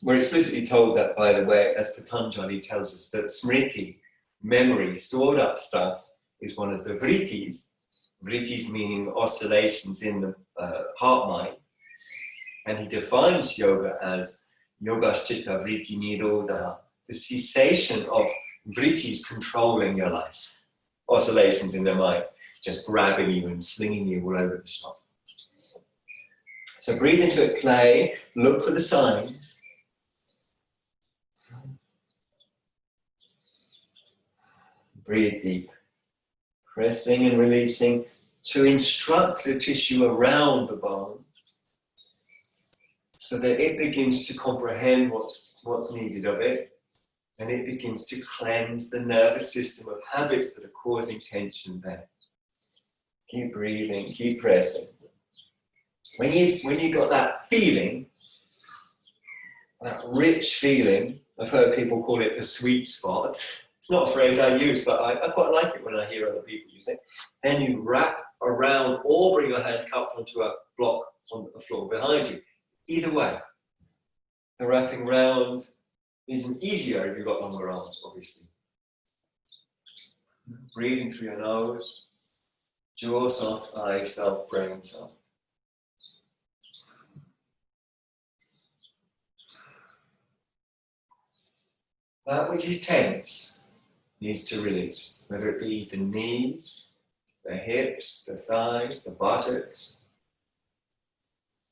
We're explicitly told that, by the way, as Patanjali tells us, that smriti, memory, stored up stuff, is one of the vrittis. Vrittis meaning oscillations in the heart-mind. And he defines yoga as yogaschitta vritti nirodha, the cessation of vrittis controlling your life. Oscillations in the mind, just grabbing you and slinging you all over the shop. So breathe into it, play, look for the signs. Breathe deep. Pressing and releasing to instruct the tissue around the bone so that it begins to comprehend what's needed of it, and it begins to cleanse the nervous system of habits that are causing tension there. Keep breathing, keep pressing. When you got that feeling, that rich feeling, I've heard people call it the sweet spot. It's not a phrase I use, but I quite like it when I hear other people use it. Then you wrap around or bring your hand cupped onto a block on the floor behind you. Either way, the wrapping round isn't easier if you've got longer arms, obviously. Breathing through your nose, jaw soft, eyes soft, brain soft. That which is tense needs to release, whether it be the knees, the hips, the thighs, the buttocks.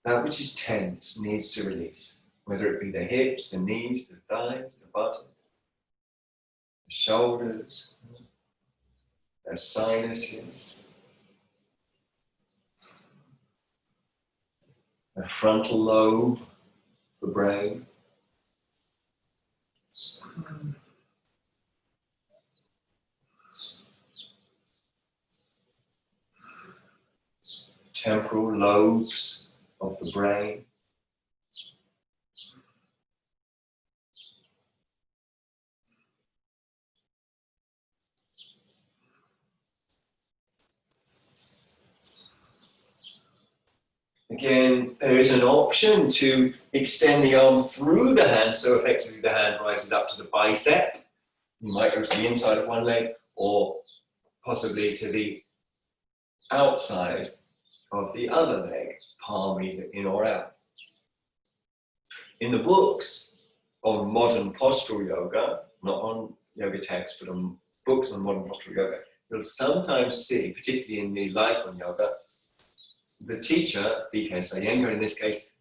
That which is tense needs to release, whether it be the hips, the knees, the thighs, the buttocks, the shoulders, the sinuses, the frontal lobe, the brain. Temporal lobes of the brain. Again, there is an option to extend the arm through the hand, so effectively the hand rises up to the bicep. You might go to the inside of one leg, or possibly to the outside of the other leg, palm either in or out. In the books on modern postural yoga, not on yoga texts, but on books on modern postural yoga, you'll sometimes see, particularly in the light-on yoga, the teacher, BK Iyengar in this case,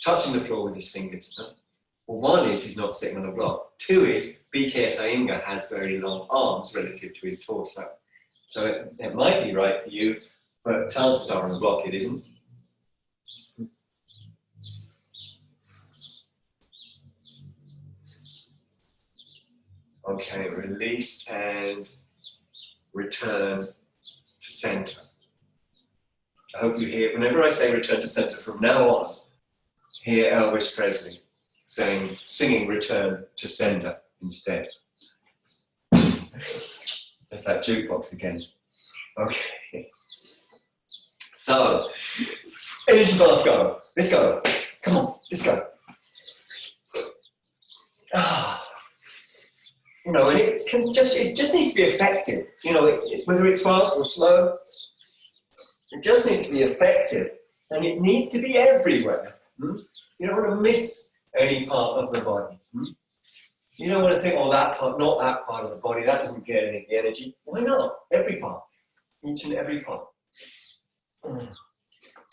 touching the floor with his fingers. Well, one is he's not sitting on a block. Two is BK Iyengar has very long arms relative to his torso. So it might be right for you, but chances are on a block it isn't. Okay, release and return to center. I hope you hear, whenever I say return to center from now on, hear Elvis Presley singing return to sender instead. There's that jukebox again. Okay. So, energy bath, go. Let's go. Come on, let's go. You know, and it just needs to be effective. You know, whether it's fast or slow, it just needs to be effective, and it needs to be everywhere. You don't want to miss any part of the body. You don't want to think, oh, that part, not that part of the body, that doesn't get any energy. Why not? Every part, each and every part.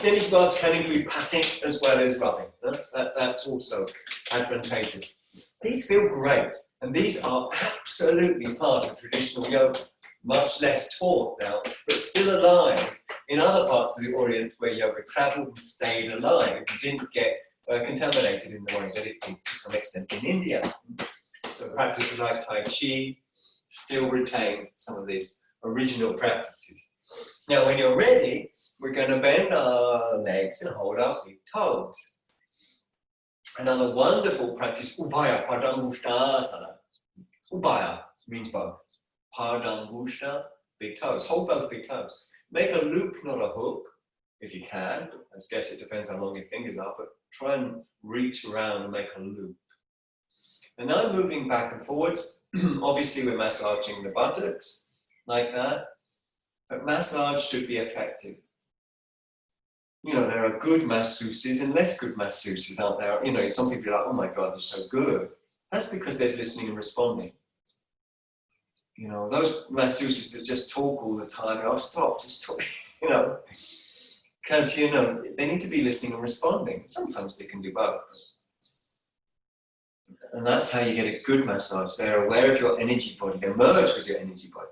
Energy baths can include patting as well as rubbing. That's also advantageous. These feel great, and these are absolutely part of traditional yoga. Much less taught now, but still alive in other parts of the Orient where yoga travelled and stayed alive. It didn't get contaminated in the way that it did to some extent in India. So practices like Tai Chi still retain some of these original practices. Now, when you're ready, we're going to bend our legs and hold our big toes. Another wonderful practice, Ubhaya Padangusthasana. Ubhaya means both. Padangushtha, big toes. Hold both big toes. Make a loop, not a hook, if you can. I guess it depends how long your fingers are, but try and reach around and make a loop. And now moving back and forwards. Obviously, we're massaging the buttocks like that, but massage should be effective. You know, there are good masseuses and less good masseuses, aren't there? You know, some people are like, oh my God, they're so good. That's because there's listening and responding. You know, those masseuses that just talk all the time, oh, stop, just talk, you know. Because, you know, they need to be listening and responding. Sometimes they can do both. And that's how you get a good massage. They're aware of your energy body. They merge with your energy body.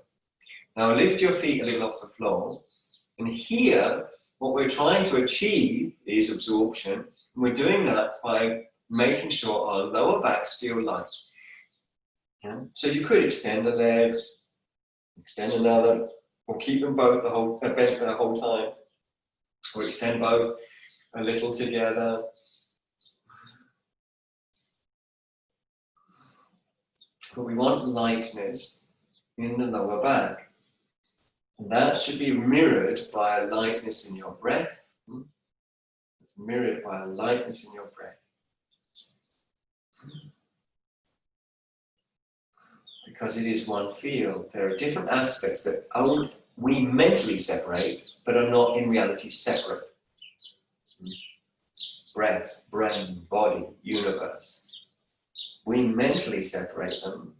Now lift your feet a little off the floor. And here, what we're trying to achieve is absorption. And we're doing that by making sure our lower backs feel light. Yeah. So you could extend a leg, extend another, or keep them both bent the whole time. Or extend both a little together. But we want lightness in the lower back. And that should be mirrored by a lightness in your breath. Mirrored by a lightness in your breath. Because it is one field. There are different aspects that we mentally separate, but are not in reality separate. Breath, brain, body, universe. We mentally separate them.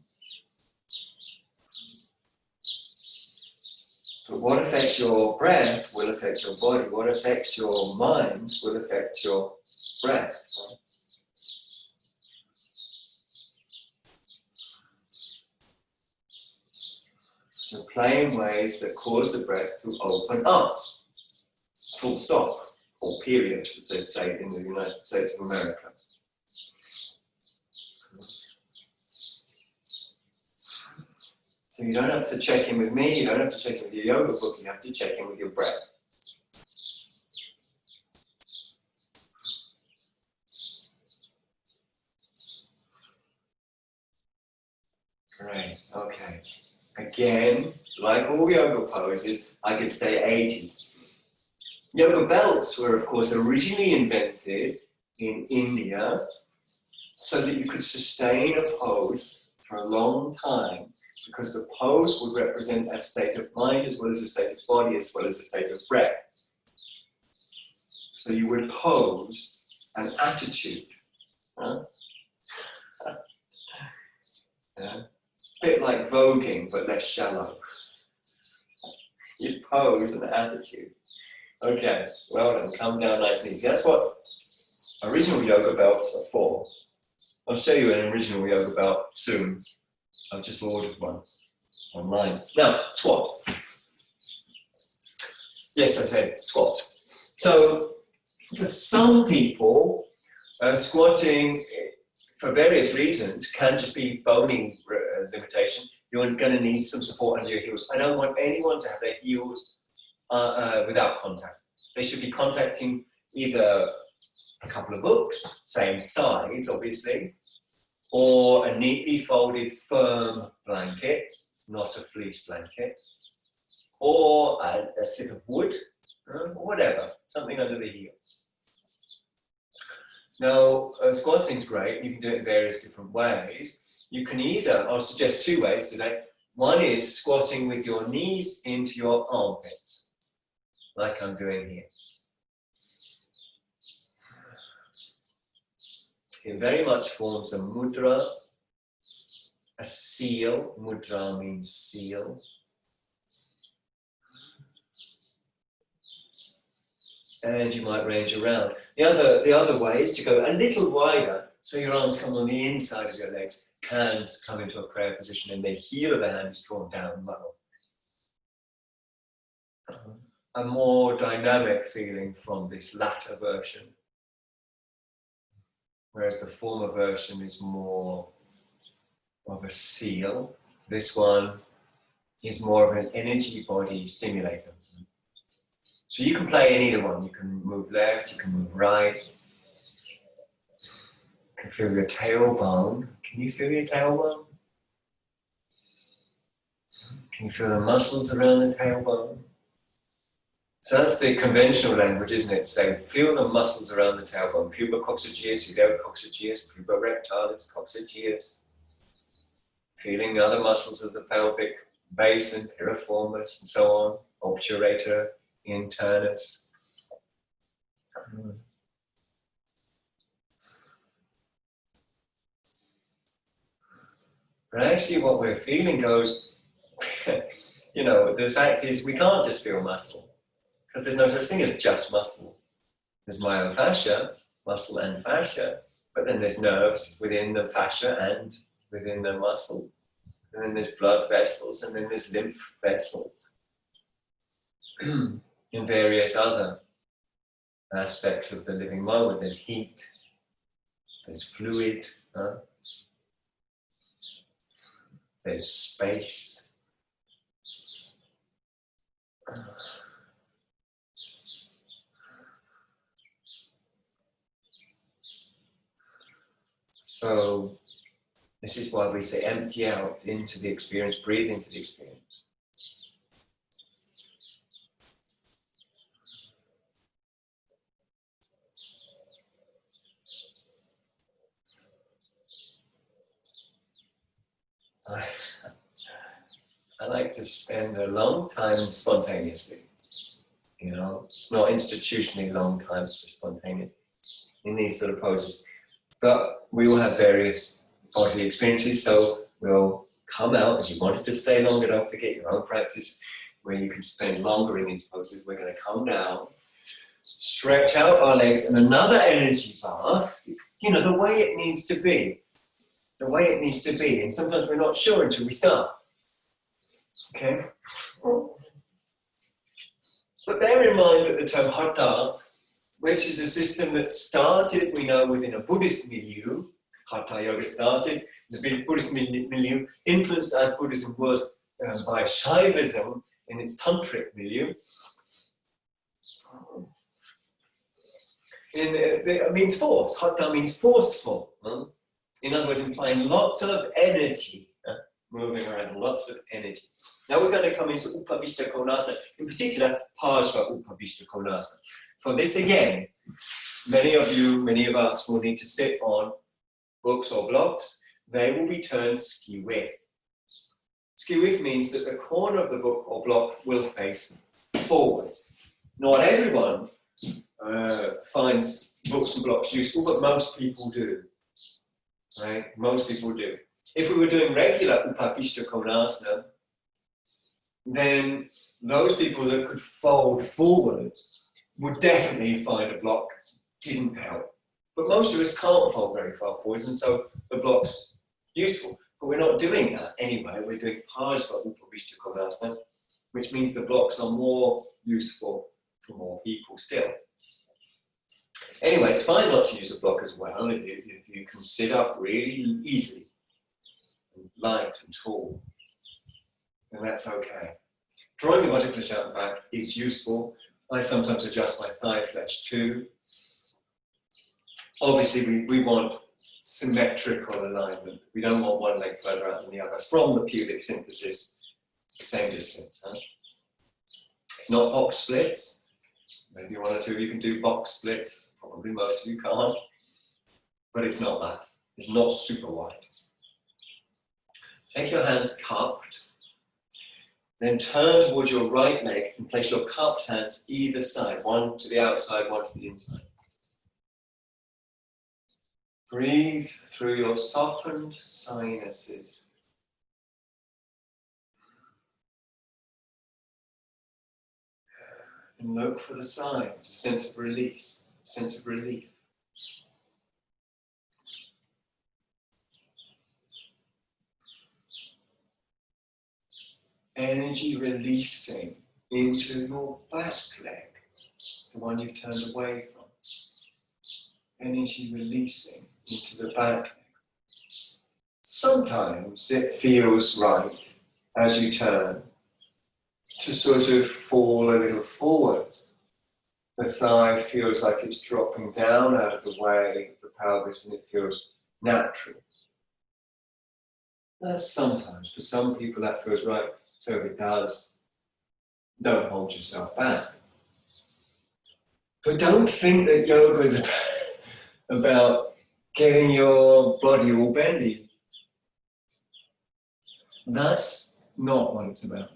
But what affects your breath will affect your body. What affects your mind will affect your breath. So play in ways that cause the breath to open up. Full stop, or period, as they'd say in the United States of America. So you don't have to check in with me, you don't have to check in with your yoga book, you have to check in with your breath. Great, okay. Again, like all yoga poses, I could stay ages. Yoga belts were, of course, originally invented in India so that you could sustain a pose for a long time, because the pose would represent a state of mind as well as a state of body as well as a state of breath. So you would pose an attitude. Huh? Yeah. A bit like voguing, but less shallow. your pose and attitude. Okay, well done. Come down nice and easy. That's what original yoga belts are for. I'll show you an original yoga belt soon. I've just ordered one online. Now, squat. Yes, I said squat. So, for some people, squatting, for various reasons, can just be bony limitation. You're going to need some support under your heels. I don't want anyone to have their heels without contact. They should be contacting either a couple of books, same size, obviously, or a neatly folded, firm blanket, not a fleece blanket, or a strip of wood, or whatever, something under the heel. Now, squatting's great. You can do it in various different ways. You can either, I'll suggest two ways today. One is squatting with your knees into your armpits, like I'm doing here. It very much forms a mudra, a seal. Mudra means seal. And you might range around. The other way is to go a little wider, so your arms come on the inside of your legs, hands come into a prayer position, and the heel of the hand is drawn down low. A more dynamic feeling from this latter version. Whereas the former version is more of a seal. This one is more of an energy body stimulator. So you can play in either one. You can move left, you can move right. You can feel your tailbone. Can you feel your tailbone? Can you feel the muscles around the tailbone? So that's the conventional language, isn't it? So feel the muscles around the tailbone. Pubococcygeus, pudococcygeus, puborectalis, coccygeus. Feeling the other muscles of the pelvic basin, piriformis, and so on. Obturator, internus. But actually what we're feeling goes, you know, the fact is we can't just feel muscle. Because there's no such thing as just muscle. There's myofascia, muscle and fascia, but then there's nerves within the fascia and within the muscle. And then there's blood vessels, and then there's lymph vessels. And various other aspects of the living moment. There's heat, there's fluid, there's space. So this is why we say empty out into the experience, breathe into the experience. I like to spend a long time spontaneously. You know, it's not institutionally long time, it's just spontaneous in these sort of poses. But we will have various bodily experiences, so we'll come out. If you wanted to stay longer, don't forget your own practice where you can spend longer in these poses. We're going to come down, stretch out our legs, and another energy bath, you know, the way it needs to be. The way it needs to be. And sometimes we're not sure until we start. Okay? But bear in mind that the term hatha, which is a system that started, we know, within a Buddhist milieu. Hatha yoga started in the Buddhist milieu, influenced as Buddhism was by Shaivism in its tantric milieu. It means force. Hatha means forceful. In other words, implying lots of energy, moving around, lots of energy. Now we're going to come into Upavishta Konasana, in particular, Parshva Upavishta Konasana. For this again, many of us will need to sit on books or blocks. They will be turned ski width. Ski width means that the corner of the book or block will face forwards. Not everyone finds books and blocks useful, but most people do. Right? Most people do. If we were doing regular Upavishta Konasana, then those people that could fold forwards would definitely find a block didn't help. But most of us can't fold very far forwards, and so the block's useful. But we're not doing that anyway. We're doing Parsva Upavishta Konasana, which means the blocks are more useful for more people still. Anyway, it's fine not to use a block as well if you can sit up really easily, and light and tall, and that's okay. Drawing the body flesh out the back is useful. I sometimes adjust my thigh flesh too. Obviously, we want symmetrical alignment. We don't want one leg further out than the other from the pubic symphysis, same distance. Huh? It's not box splits. Maybe one or two of you can do box splits. Probably most of you can't. But it's not that. It's not super wide. Take your hands cupped. Then turn towards your right leg and place your cupped hands either side. One to the outside, one to the inside. Breathe through your softened sinuses. And look for the signs, a sense of release, a sense of relief. Energy releasing into your back leg, the one you've turned away from. Energy releasing into the back leg. Sometimes it feels right as you turn to sort of fall a little forward. The thigh feels like it's dropping down out of the way of the pelvis and it feels natural. That's sometimes, for some people that feels right, so if it does, don't hold yourself back. But don't think that yoga is about getting your body all bendy. That's not what it's about.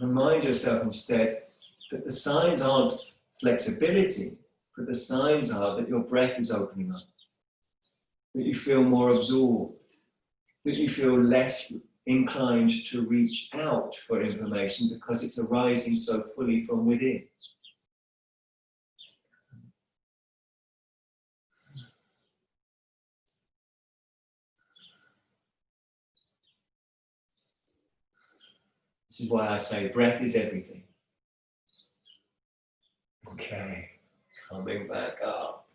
Remind yourself instead that the signs aren't flexibility, but the signs are that your breath is opening up, that you feel more absorbed, that you feel less inclined to reach out for information because it's arising so fully from within. This is why I say breath is everything. Okay, coming back up.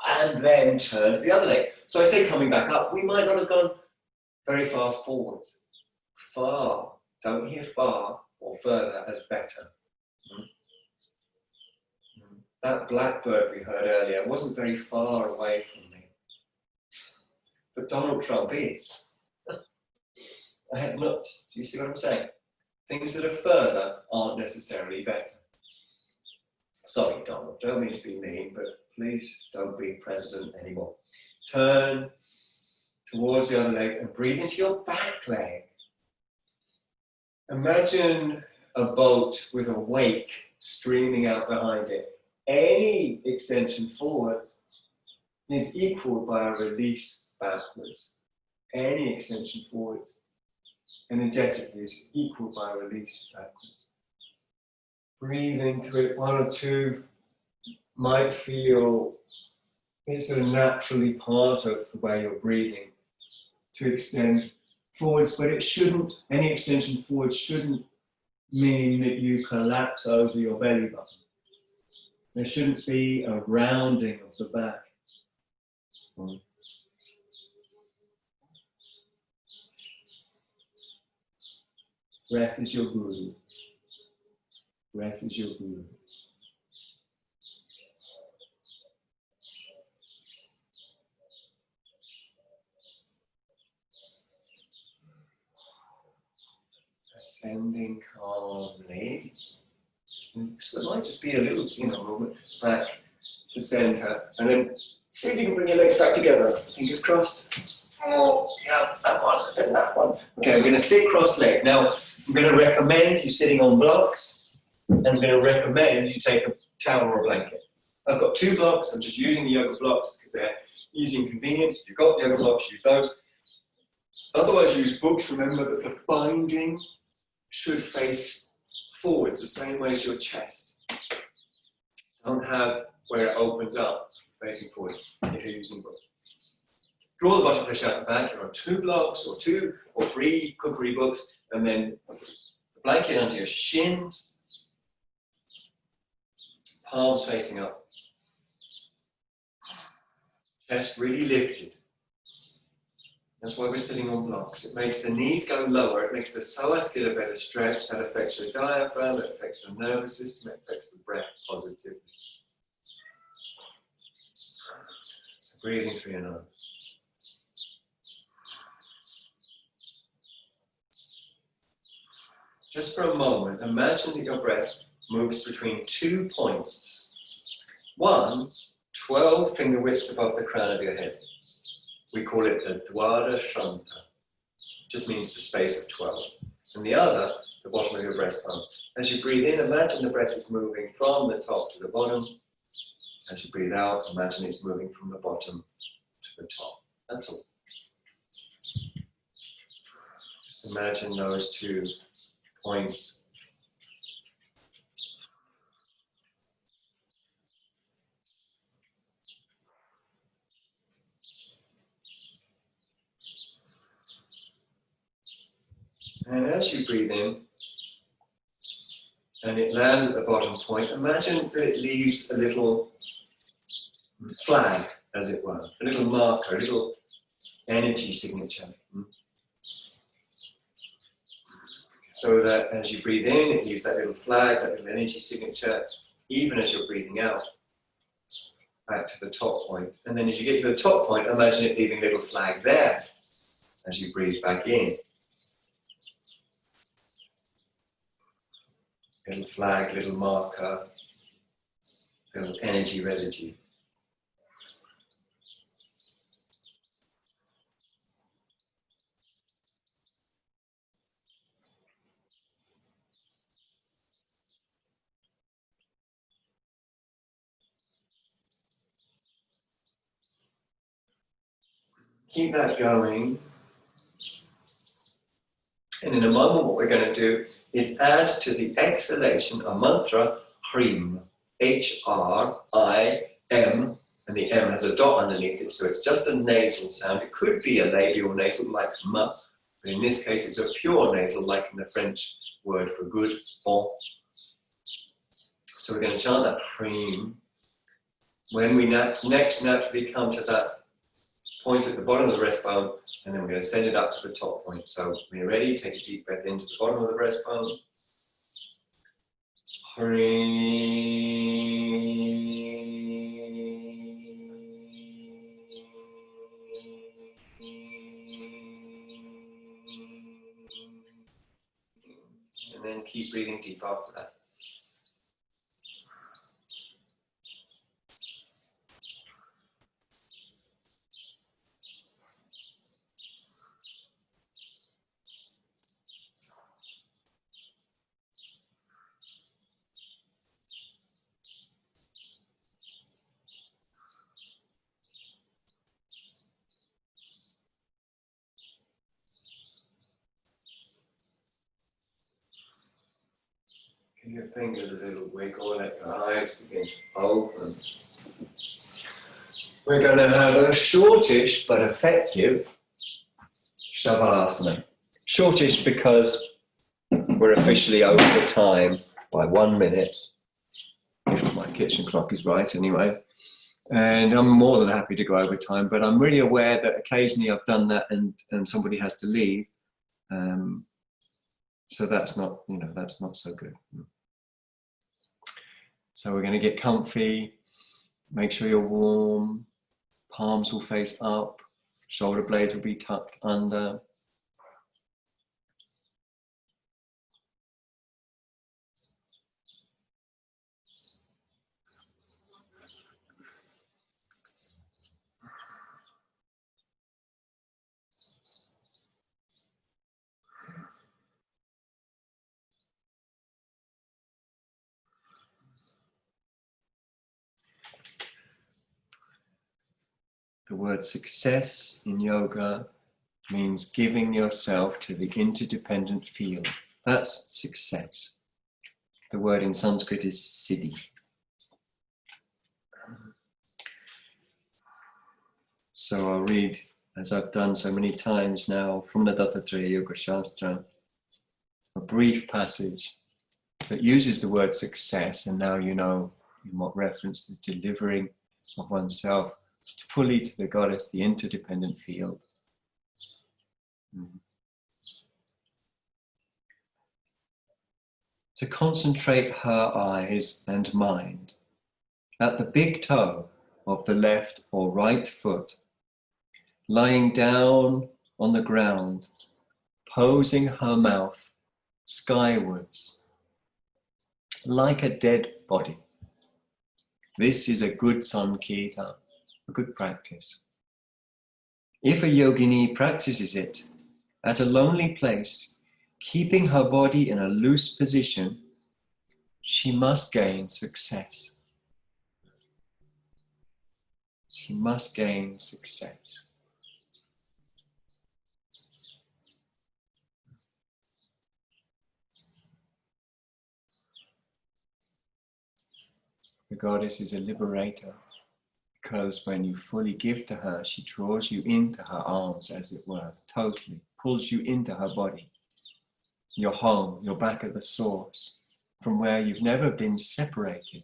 And then turn to the other leg. So I say coming back up, we might not have gone very far forwards. Far, don't hear far or further as better. That blackbird we heard earlier wasn't very far away from me. But Donald Trump is. I have looked. Do you see what I'm saying? Things that are further aren't necessarily better. Sorry, Donald, don't mean to be mean, but please don't be president anymore. Turn towards the other leg and breathe into your back leg. Imagine a boat with a wake streaming out behind it. Any extension forwards is equaled by a release backwards. Any extension forwards energetically is equaled by a release backwards. Breathe into it. One or two might feel it's sort of naturally part of the way you're breathing to extend forwards, but it shouldn't, any extension forwards shouldn't mean that you collapse over your belly button. There shouldn't be a rounding of the back. Breath is your guru. Breath is your guru. Ascending calmly. So it might just be a little, movement back to center. And then see if you can bring your legs back together. Fingers crossed. Oh, yeah, that one, and that one. Okay, I'm going to sit cross-legged. Now, I'm going to recommend you sitting on blocks. And I'm going to recommend you take a towel or a blanket. I've got 2 blocks. I'm just using the yoga blocks because they're easy and convenient. If you've got yoga blocks, use those. Otherwise, use books. Remember that the binding should face forwards the same way as your chest. Don't have where it opens up facing forward if you're using books. Draw the bottom push out the back. You're on 2 blocks or 2 or 3 cookery books, and then the blanket under your shins, palms facing up, chest really lifted. That's why we're sitting on blocks. It makes the knees go lower. It makes the psoas get a better stretch. That affects your diaphragm. It affects the nervous system. It affects the breath positively. So breathing through your nose. Just for a moment, imagine that your breath moves between 2 points. 1, 12 finger widths above the crown of your head. We call it the Dwara Shanta. Just means the space of 12. And the other, the bottom of your breastbone. As you breathe in, imagine the breath is moving from the top to the bottom. As you breathe out, imagine it's moving from the bottom to the top. That's all. Just imagine those 2 points. And as you breathe in, and it lands at the bottom point, imagine that it leaves a little flag, as it were, a little marker, a little energy signature. So that as you breathe in, it leaves that little flag, that little energy signature, even as you're breathing out, back to the top point. And then as you get to the top point, imagine it leaving a little flag there, as you breathe back in. Little flag, little marker, little energy residue. Keep that going. And in a moment, what we're going to do is add to the exhalation a mantra, Hrim, H-R-I-M, and the M has a dot underneath it, so it's just a nasal sound. It could be a labial nasal like M, but in this case, it's a pure nasal, like in the French word for good, bon. So we're going to chant that Hrim. When we next naturally come to that point at the bottom of the breastbone, and then we're going to send it up to the top point. So when you're ready, take a deep breath into the bottom of the breastbone. And then keep breathing deep after that. Give your fingers a little wiggle, let your eyes begin to open. We're going to have a shortish but effective Shavasana. Shortish because we're officially over time by 1 minute, if my kitchen clock is right anyway. And I'm more than happy to go over time, but I'm really aware that occasionally I've done that and somebody has to leave. So that's not, that's not so good. So we're going to get comfy, make sure you're warm, palms will face up, shoulder blades will be tucked under. The word success in yoga means giving yourself to the interdependent field. That's success. The word in Sanskrit is siddhi. So I'll read, as I've done so many times now, from the Dattatreya Yoga Shastra, a brief passage that uses the word success, and now you know in what reference the delivering of oneself fully to the goddess, the interdependent field. To concentrate her eyes and mind at the big toe of the left or right foot, lying down on the ground, posing her mouth skywards, like a dead body. This is a good sanketa, a good practice. If a yogini practices it at a lonely place, keeping her body in a loose position, she must gain success. She must gain success. The goddess is a liberator, because when you fully give to her, she draws you into her arms, as it were, totally, pulls you into her body. You're home, you're back at the source, from where you've never been separated.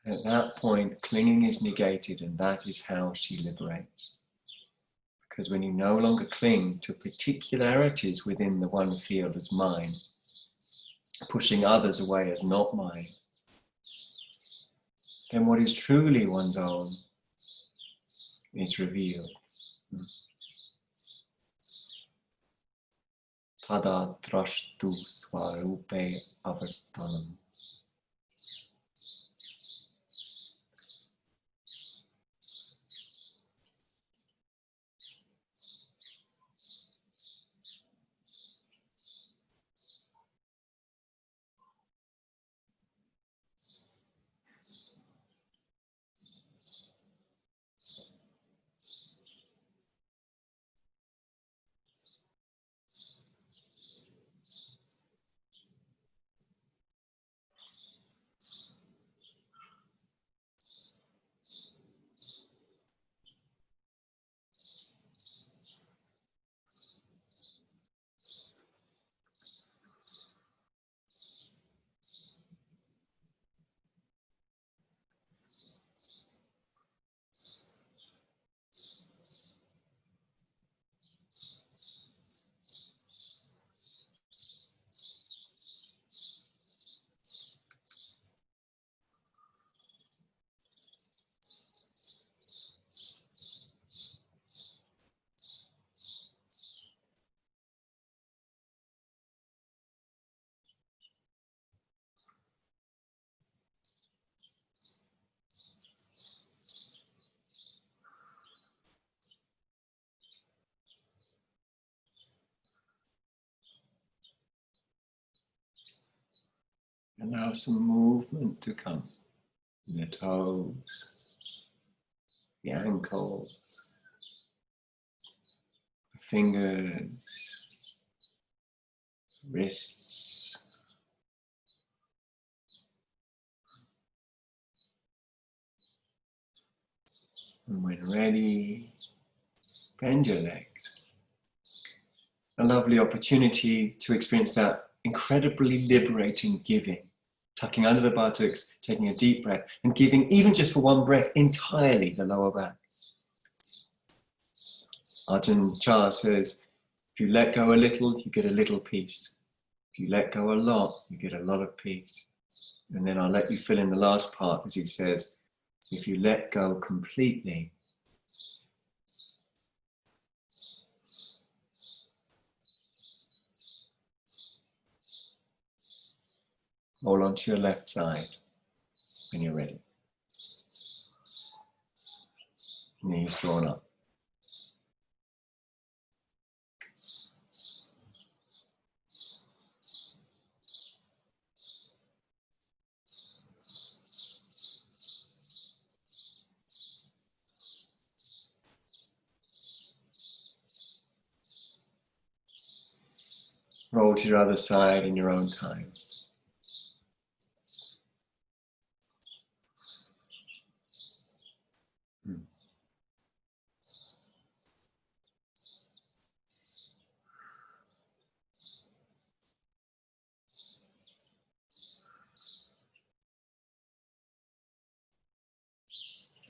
At that point, clinging is negated, and that is how she liberates. Because when you no longer cling to particularities within the one field as mine, pushing others away as not mine, then what is truly one's own is revealed. Tada drashtu svarupe avastanam. Allow some movement to come. The toes, the ankles, the fingers, wrists. And when ready, bend your legs. A lovely opportunity to experience that incredibly liberating giving. Tucking under the buttocks, taking a deep breath, and giving, even just for one breath, entirely the lower back. Ajhan Chah says, if you let go a little, you get a little peace. If you let go a lot, you get a lot of peace. And then I'll let you fill in the last part, as he says, if you let go completely, roll onto your left side when you're ready. Knees drawn up. Roll to your other side in your own time.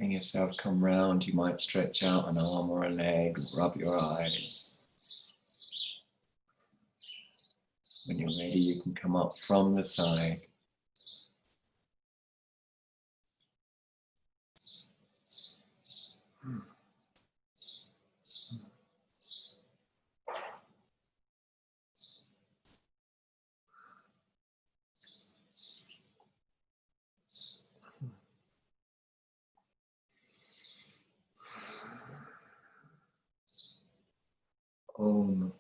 Letting yourself come round, you might stretch out an arm or a leg, rub your eyes. When you're ready, you can come up from the side. Om